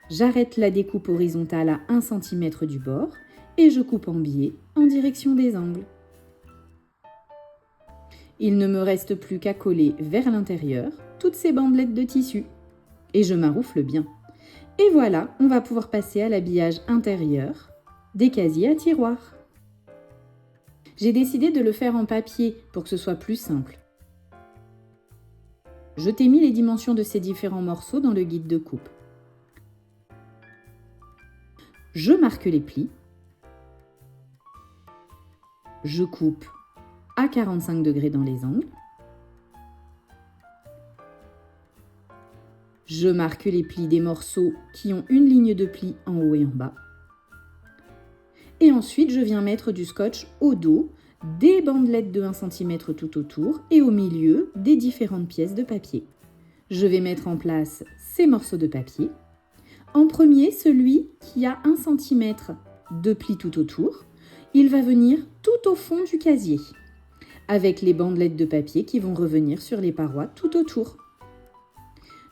J'arrête la découpe horizontale à 1 cm du bord et je coupe en biais en direction des angles. Il ne me reste plus qu'à coller vers l'intérieur toutes ces bandelettes de tissu. Et je maroufle bien. Et voilà, on va pouvoir passer à l'habillage intérieur des casiers à tiroirs. J'ai décidé de le faire en papier pour que ce soit plus simple. Je t'ai mis les dimensions de ces différents morceaux dans le guide de coupe. Je marque les plis. Je coupe à 45 degrés dans les angles. Je marque les plis des morceaux qui ont une ligne de pli en haut et en bas. Et ensuite, je viens mettre du scotch au dos, des bandelettes de 1 cm tout autour et au milieu des différentes pièces de papier. Je vais mettre en place ces morceaux de papier. En premier, celui qui a 1 cm de pli tout autour, il va venir tout au fond du casier, avec les bandelettes de papier qui vont revenir sur les parois tout autour.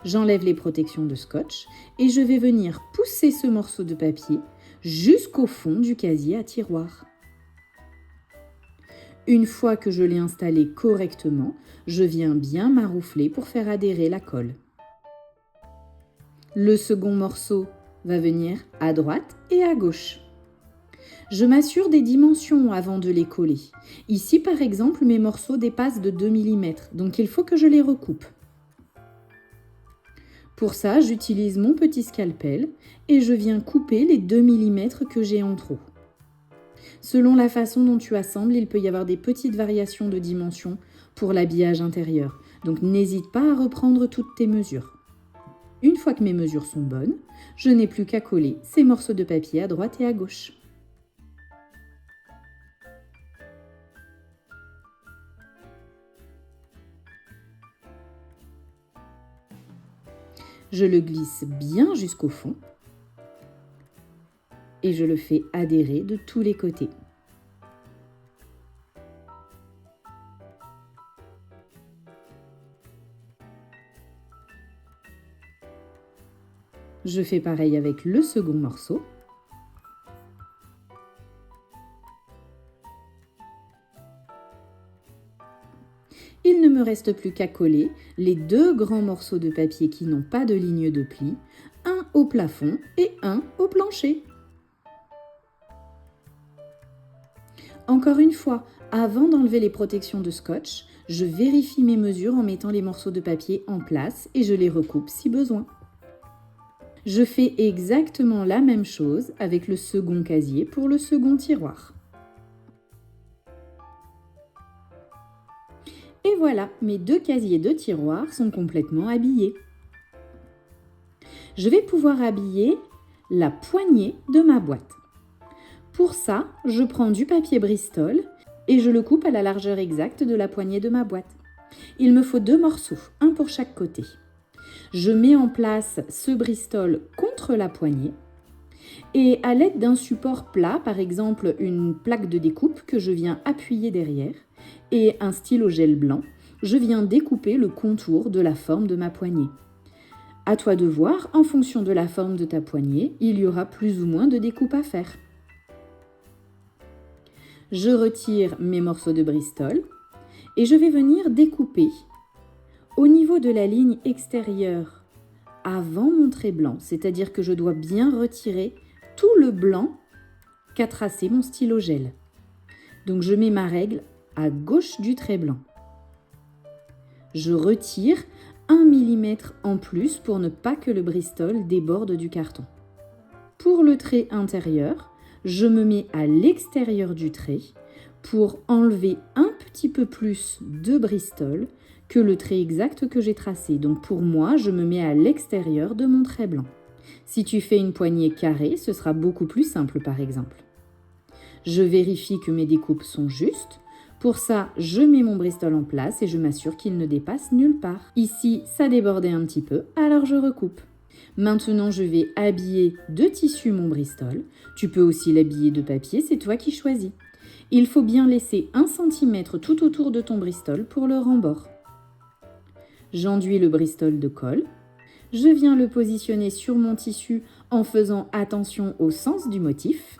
J'enlève les protections de scotch et je vais venir pousser ce morceau de papier jusqu'au fond du casier à tiroir. Une fois que je l'ai installé correctement, je viens bien maroufler pour faire adhérer la colle. Le second morceau va venir à droite et à gauche. Je m'assure des dimensions avant de les coller. Ici, par exemple, mes morceaux dépassent de 2 mm, donc il faut que je les recoupe. Pour ça, j'utilise mon petit scalpel et je viens couper les 2 mm que j'ai en trop. Selon la façon dont tu assembles, il peut y avoir des petites variations de dimensions pour l'habillage intérieur. Donc n'hésite pas à reprendre toutes tes mesures. Une fois que mes mesures sont bonnes, je n'ai plus qu'à coller ces morceaux de papier à droite et à gauche. Je le glisse bien jusqu'au fond. et je le fais adhérer de tous les côtés. Je fais pareil avec le second morceau. Il ne me reste plus qu'à coller les deux grands morceaux de papier qui n'ont pas de ligne de pli, un au plafond et un au plancher. Encore une fois, avant d'enlever les protections de scotch, je vérifie mes mesures en mettant les morceaux de papier en place et je les recoupe si besoin. Je fais exactement la même chose avec le second casier pour le second tiroir. Et voilà, mes deux casiers de tiroir sont complètement habillés. Je vais pouvoir habiller la poignée de ma boîte. Pour ça, je prends du papier Bristol et je le coupe à la largeur exacte de la poignée de ma boîte. Il me faut 2 morceaux, un pour chaque côté. Je mets en place ce Bristol contre la poignée et à l'aide d'un support plat, par exemple une plaque de découpe que je viens appuyer derrière et un stylo gel blanc, je viens découper le contour de la forme de ma poignée. À toi de voir, en fonction de la forme de ta poignée, il y aura plus ou moins de découpe à faire. Je retire mes morceaux de Bristol et je vais venir découper au niveau de la ligne extérieure avant mon trait blanc, c'est-à-dire que je dois bien retirer tout le blanc qu'a tracé mon stylo gel. Donc je mets ma règle à gauche du trait blanc. Je retire 1 mm en plus pour ne pas que le Bristol déborde du carton. Pour le trait intérieur, je me mets à l'extérieur du trait pour enlever un petit peu plus de Bristol que le trait exact que j'ai tracé. Donc pour moi, je me mets à l'extérieur de mon trait blanc. Si tu fais une poignée carrée, ce sera beaucoup plus simple par exemple. Je vérifie que mes découpes sont justes. Pour ça, je mets mon Bristol en place et je m'assure qu'il ne dépasse nulle part. Ici, ça débordait un petit peu, alors je recoupe. Maintenant, je vais habiller de tissu mon Bristol. Tu peux aussi l'habiller de papier, c'est toi qui choisis. Il faut bien laisser 1 cm tout autour de ton Bristol pour le rembord. J'enduis le Bristol de colle. Je viens le positionner sur mon tissu en faisant attention au sens du motif.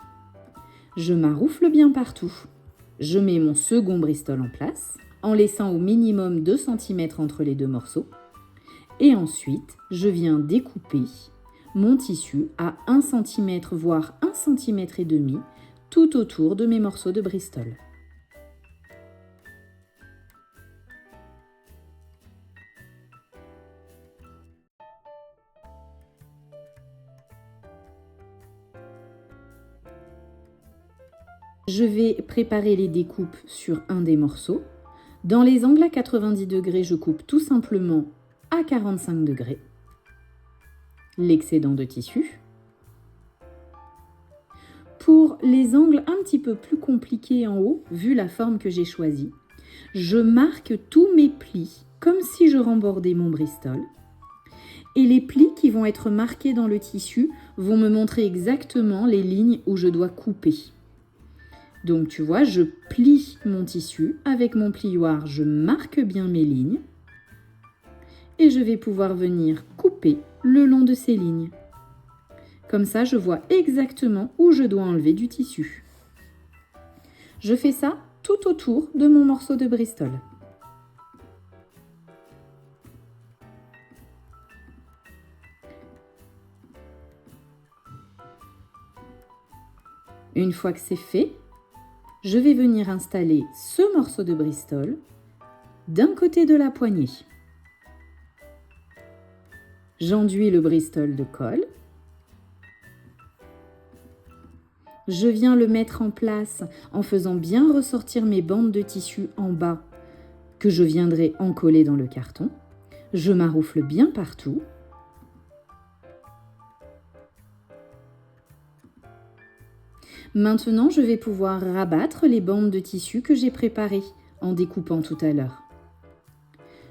Je maroufle bien partout. Je mets mon second Bristol en place, en laissant au minimum 2 cm entre les deux morceaux. Et ensuite, je viens découper mon tissu à 1 cm voire 1 cm et demi tout autour de mes morceaux de Bristol. Je vais préparer les découpes sur un des morceaux. Dans les angles à 90 degrés, je coupe tout simplement à 45 degrés l'excédent de tissu. Pour les angles un petit peu plus compliqués en haut, vu la forme que j'ai choisie, je marque tous mes plis comme si je rembordais mon Bristol. Et les plis qui vont être marqués dans le tissu vont me montrer exactement les lignes où je dois couper. Donc tu vois, je plie mon tissu avec mon plioir, je marque bien mes lignes et je vais pouvoir venir couper le long de ces lignes. Comme ça, je vois exactement où je dois enlever du tissu. Je fais ça tout autour de mon morceau de Bristol. Une fois que c'est fait, je vais venir installer ce morceau de Bristol d'un côté de la poignée. J'enduis le Bristol de colle. Je viens le mettre en place en faisant bien ressortir mes bandes de tissu en bas que je viendrai encoller dans le carton. Je maroufle bien partout. Maintenant, je vais pouvoir rabattre les bandes de tissu que j'ai préparées en découpant tout à l'heure.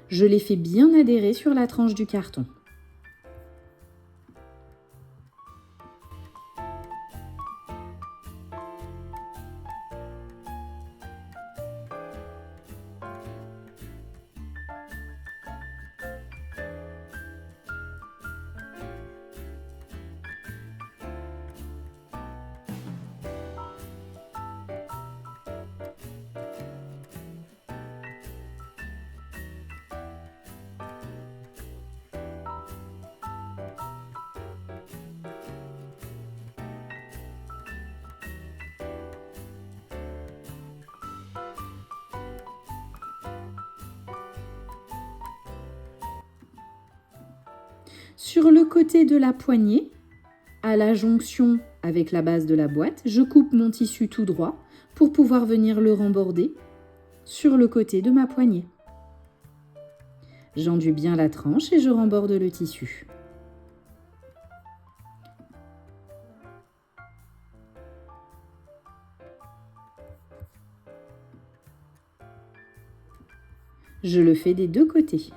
Je les fais bien adhérer sur la tranche du carton. Sur le côté de la poignée, à la jonction avec la base de la boîte, je coupe mon tissu tout droit pour pouvoir venir le remborder sur le côté de ma poignée. J'enduis bien la tranche et je remborde le tissu. Je le fais des deux côtés.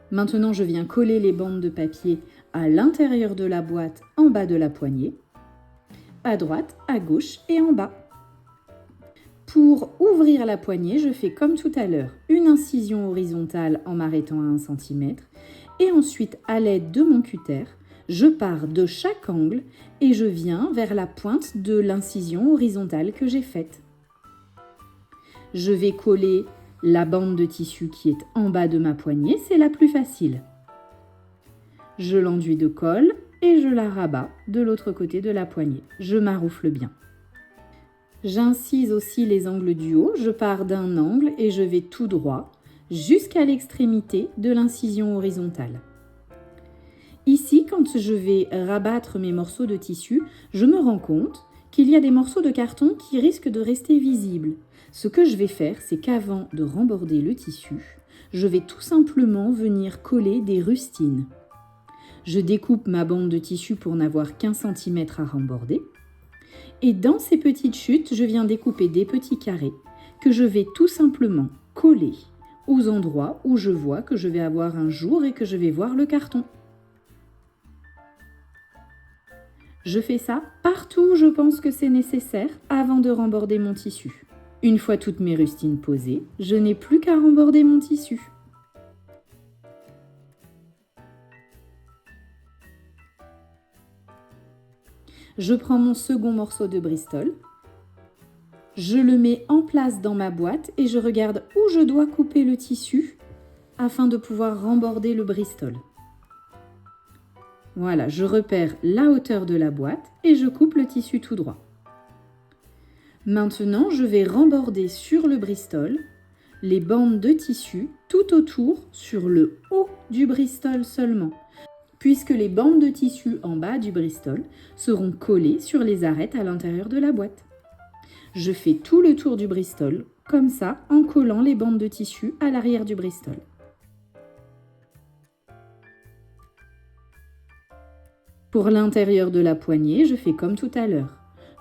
Maintenant, je viens coller les bandes de papier à l'intérieur de la boîte, en bas de la poignée, à droite, à gauche et en bas. Pour ouvrir la poignée, je fais comme tout à l'heure, une incision horizontale en m'arrêtant à 1 cm et ensuite, à l'aide de mon cutter, je pars de chaque angle et je viens vers la pointe de l'incision horizontale que j'ai faite. Je vais coller la bande de tissu qui est en bas de ma poignée, c'est la plus facile. Je l'enduis de colle et je la rabats de l'autre côté de la poignée. Je maroufle bien. J'incise aussi les angles du haut. Je pars d'un angle et je vais tout droit jusqu'à l'extrémité de l'incision horizontale. Ici, quand je vais rabattre mes morceaux de tissu, je me rends compte qu'il y a des morceaux de carton qui risquent de rester visibles. Ce que je vais faire, c'est qu'avant de remborder le tissu, je vais tout simplement venir coller des rustines. Je découpe ma bande de tissu pour n'avoir qu'1 cm à remborder. Et dans ces petites chutes, je viens découper des petits carrés que je vais tout simplement coller aux endroits où je vois que je vais avoir un jour et que je vais voir le carton. Je fais ça partout où je pense que c'est nécessaire avant de remborder mon tissu. Une fois toutes mes rustines posées, je n'ai plus qu'à remborder mon tissu. Je prends mon second morceau de Bristol, je le mets en place dans ma boîte et je regarde où je dois couper le tissu afin de pouvoir remborder le Bristol. Voilà, je repère la hauteur de la boîte et je coupe le tissu tout droit. Maintenant, je vais remborder sur le Bristol les bandes de tissu tout autour sur le haut du Bristol seulement, puisque les bandes de tissu en bas du Bristol seront collées sur les arêtes à l'intérieur de la boîte. Je fais tout le tour du Bristol, comme ça, en collant les bandes de tissu à l'arrière du Bristol. Pour l'intérieur de la poignée, je fais comme tout à l'heure.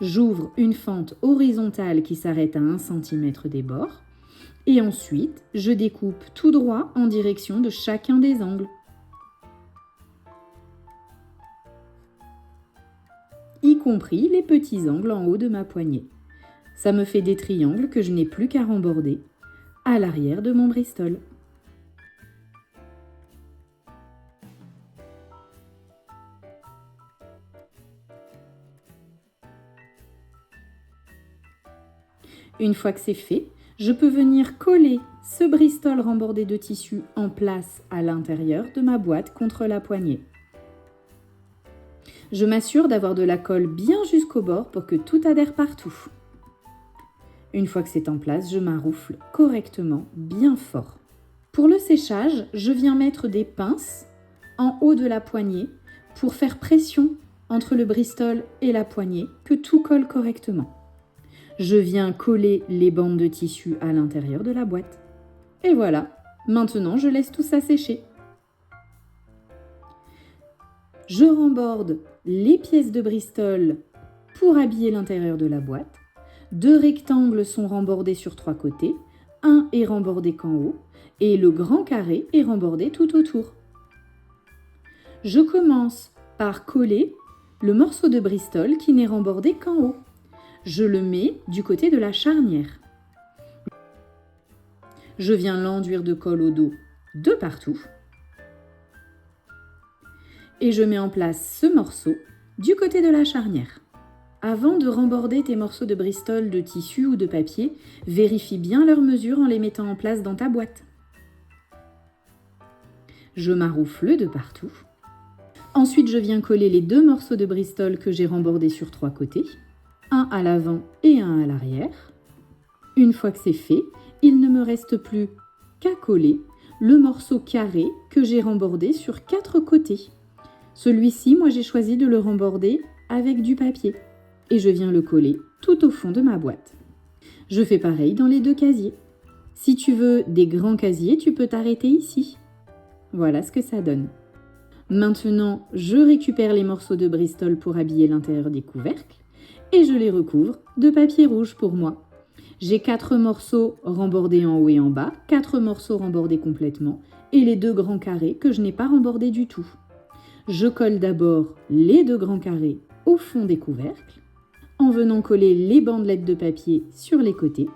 J'ouvre une fente horizontale qui s'arrête à 1 cm des bords et ensuite, je découpe tout droit en direction de chacun des angles, y compris les petits angles en haut de ma poignée. Ça me fait des triangles que je n'ai plus qu'à remborder à l'arrière de mon Bristol. Une fois que c'est fait, je peux venir coller ce Bristol rembordé de tissu en place à l'intérieur de ma boîte contre la poignée. Je m'assure d'avoir de la colle bien jusqu'au bord pour que tout adhère partout. Une fois que c'est en place, je maroufle correctement, bien fort. Pour le séchage, je viens mettre des pinces en haut de la poignée pour faire pression entre le Bristol et la poignée, que tout colle correctement. Je viens coller les bandes de tissu à l'intérieur de la boîte. Et voilà, maintenant je laisse tout ça sécher. Je remborde les pièces de Bristol pour habiller l'intérieur de la boîte. 2 rectangles sont rembordés sur 3 côtés, un est rembordé qu'en haut et le grand carré est rembordé tout autour. Je commence par coller le morceau de Bristol qui n'est rembordé qu'en haut. Je le mets du côté de la charnière. Je viens l'enduire de colle au dos de partout. Et je mets en place ce morceau du côté de la charnière. Avant de remborder tes morceaux de Bristol de tissu ou de papier, vérifie bien leurs mesures en les mettant en place dans ta boîte. Je maroufle de partout. Ensuite, je viens coller les 2 morceaux de Bristol que j'ai rembordés sur 3 côtés, un à l'avant et un à l'arrière. Une fois que c'est fait, il ne me reste plus qu'à coller le morceau carré que j'ai rembordé sur 4 côtés. Celui-ci, moi j'ai choisi de le remborder avec du papier et je viens le coller tout au fond de ma boîte. Je fais pareil dans les 2 casiers. Si tu veux des grands casiers, tu peux t'arrêter ici. Voilà ce que ça donne. Maintenant, je récupère les morceaux de Bristol pour habiller l'intérieur des couvercles et je les recouvre de papier rouge pour moi. J'ai 4 morceaux rembordés en haut et en bas, 4 morceaux rembordés complètement et les 2 grands carrés que je n'ai pas rembordés du tout. Je colle d'abord les 2 grands carrés au fond des couvercles en venant coller les bandelettes de papier sur les côtés.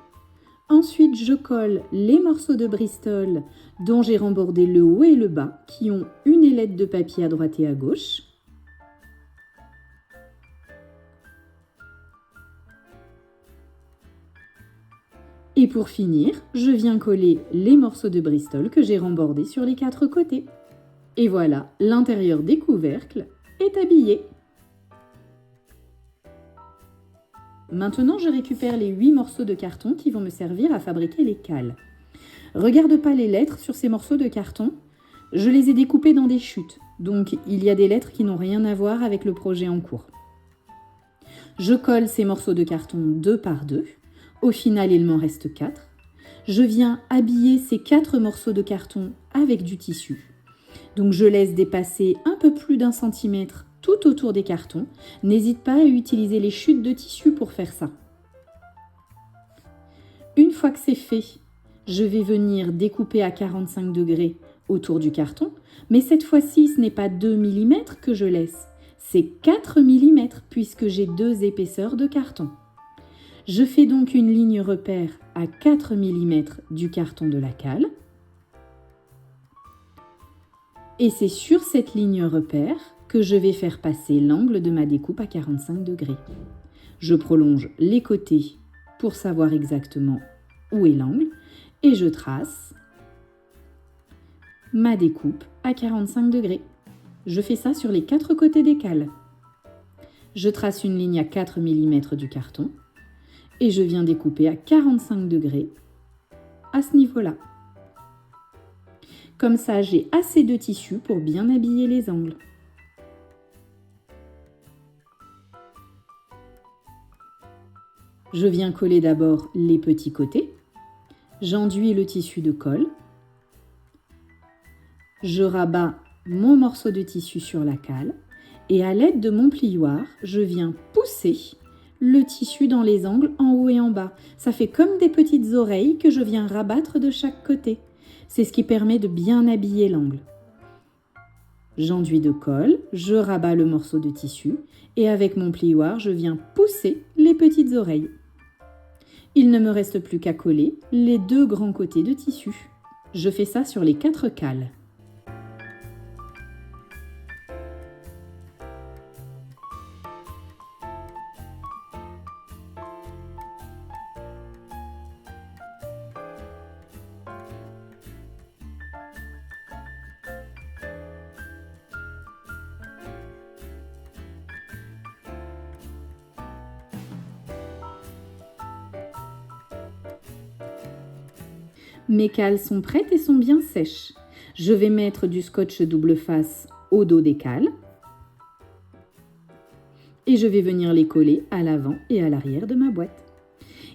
Ensuite, je colle les morceaux de Bristol dont j'ai rembordé le haut et le bas qui ont une ailette de papier à droite et à gauche. Et pour finir, je viens coller les morceaux de Bristol que j'ai rembordés sur les 4 côtés. Et voilà, l'intérieur des couvercles est habillé. Maintenant, je récupère les 8 morceaux de carton qui vont me servir à fabriquer les cales. Regarde pas les lettres sur ces morceaux de carton. Je les ai découpés dans des chutes, donc il y a des lettres qui n'ont rien à voir avec le projet en cours. Je colle ces morceaux de carton 2 par 2. Au final, il m'en reste 4. Je viens habiller ces 4 morceaux de carton avec du tissu. Donc je laisse dépasser un peu plus d'1 centimètre tout autour des cartons. N'hésite pas à utiliser les chutes de tissu pour faire ça. Une fois que c'est fait, je vais venir découper à 45 degrés autour du carton. Mais cette fois-ci, ce n'est pas 2 mm que je laisse. C'est 4 mm puisque j'ai 2 épaisseurs de carton. Je fais donc une ligne repère à 4 mm du carton de la cale. Et c'est sur cette ligne repère que je vais faire passer l'angle de ma découpe à 45 degrés. Je prolonge les côtés pour savoir exactement où est l'angle et je trace ma découpe à 45 degrés. Je fais ça sur les 4 côtés des cales. Je trace une ligne à 4 mm du carton et je viens découper à 45 degrés à ce niveau-là. Comme ça, j'ai assez de tissu pour bien habiller les angles. Je viens coller d'abord les petits côtés. J'enduis le tissu de colle. Je rabats mon morceau de tissu sur la cale et à l'aide de mon plioir, je viens pousser le tissu dans les angles en haut et en bas. Ça fait comme des petites oreilles que je viens rabattre de chaque côté. C'est ce qui permet de bien habiller l'angle. J'enduis de colle, je rabats le morceau de tissu et avec mon plioir, je viens pousser les petites oreilles. Il ne me reste plus qu'à coller les 2 grands côtés de tissu. Je fais ça sur les 4 cales. Mes cales sont prêtes et sont bien sèches. Je vais mettre du scotch double face au dos des cales et je vais venir les coller à l'avant et à l'arrière de ma boîte.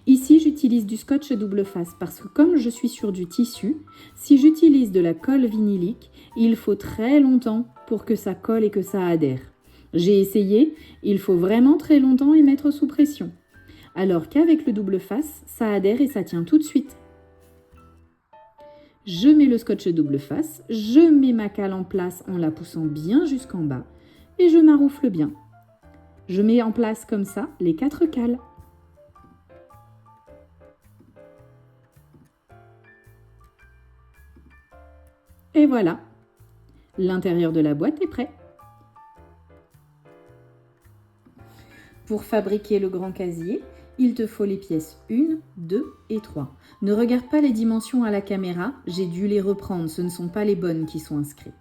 Ici, j'utilise du scotch double face parce que comme je suis sur du tissu, si j'utilise de la colle vinylique, il faut très longtemps pour que ça colle et que ça adhère. J'ai essayé, il faut vraiment très longtemps et mettre sous pression. Alors qu'avec le double face, ça adhère et ça tient tout de suite. Je mets le scotch double face, je mets ma cale en place en la poussant bien jusqu'en bas et je maroufle bien. Je mets en place comme ça les 4 cales. Et voilà, l'intérieur de la boîte est prêt. Pour fabriquer le grand casier, il te faut les pièces 1, 2 et 3. Ne regarde pas les dimensions à la caméra, j'ai dû les reprendre, ce ne sont pas les bonnes qui sont inscrites.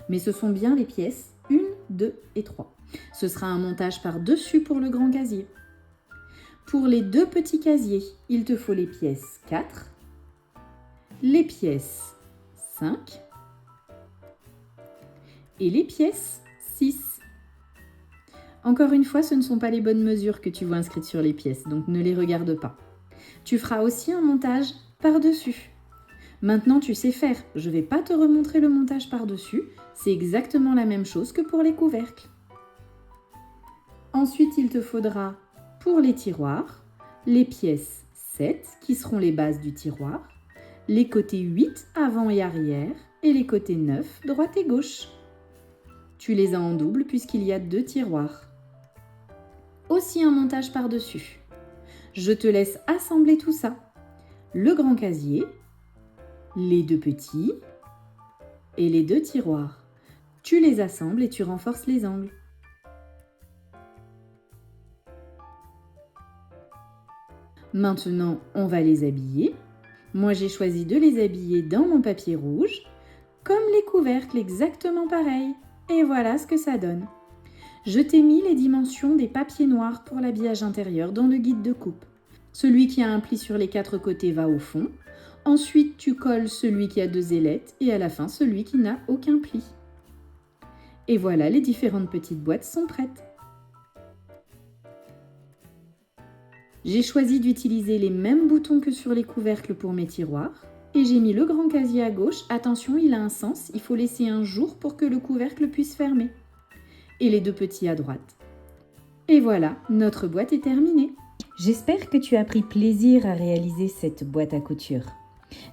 Mais ce sont bien les pièces 1, 2 et 3. Ce sera un montage par-dessus pour le grand casier. Pour les deux petits casiers, il te faut les pièces 4, les pièces 5 et les pièces 6. Encore une fois, ce ne sont pas les bonnes mesures que tu vois inscrites sur les pièces, donc ne les regarde pas. Tu feras aussi un montage par-dessus. Maintenant, tu sais faire. Je ne vais pas te remontrer le montage par-dessus. C'est exactement la même chose que pour les couvercles. Ensuite, il te faudra, pour les tiroirs, les pièces 7 qui seront les bases du tiroir, les côtés 8 avant et arrière et les côtés 9 droite et gauche. Tu les as en double puisqu'il y a 2 tiroirs. Aussi un montage par-dessus. Je te laisse assembler tout ça. Le grand casier, les deux petits et les 2 tiroirs. Tu les assembles et tu renforces les angles. Maintenant, on va les habiller. Moi, j'ai choisi de les habiller dans mon papier rouge, comme les couvercles, exactement pareil. Et voilà ce que ça donne. Je t'ai mis les dimensions des papiers noirs pour l'habillage intérieur dans le guide de coupe. Celui qui a un pli sur les 4 côtés va au fond. Ensuite, tu colles celui qui a 2 ailettes et à la fin, celui qui n'a aucun pli. Et voilà, les différentes petites boîtes sont prêtes. J'ai choisi d'utiliser les mêmes boutons que sur les couvercles pour mes tiroirs. Et j'ai mis le grand casier à gauche. Attention, il a un sens, il faut laisser un jour pour que le couvercle puisse fermer. Et les 2 petits à droite. Et voilà, notre boîte est terminée. J'espère que tu as pris plaisir à réaliser cette boîte à couture.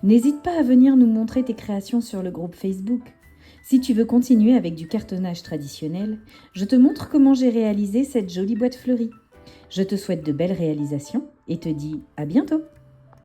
N'hésite pas à venir nous montrer tes créations sur le groupe Facebook. Si tu veux continuer avec du cartonnage traditionnel, je te montre comment j'ai réalisé cette jolie boîte fleurie. Je te souhaite de belles réalisations et te dis à bientôt.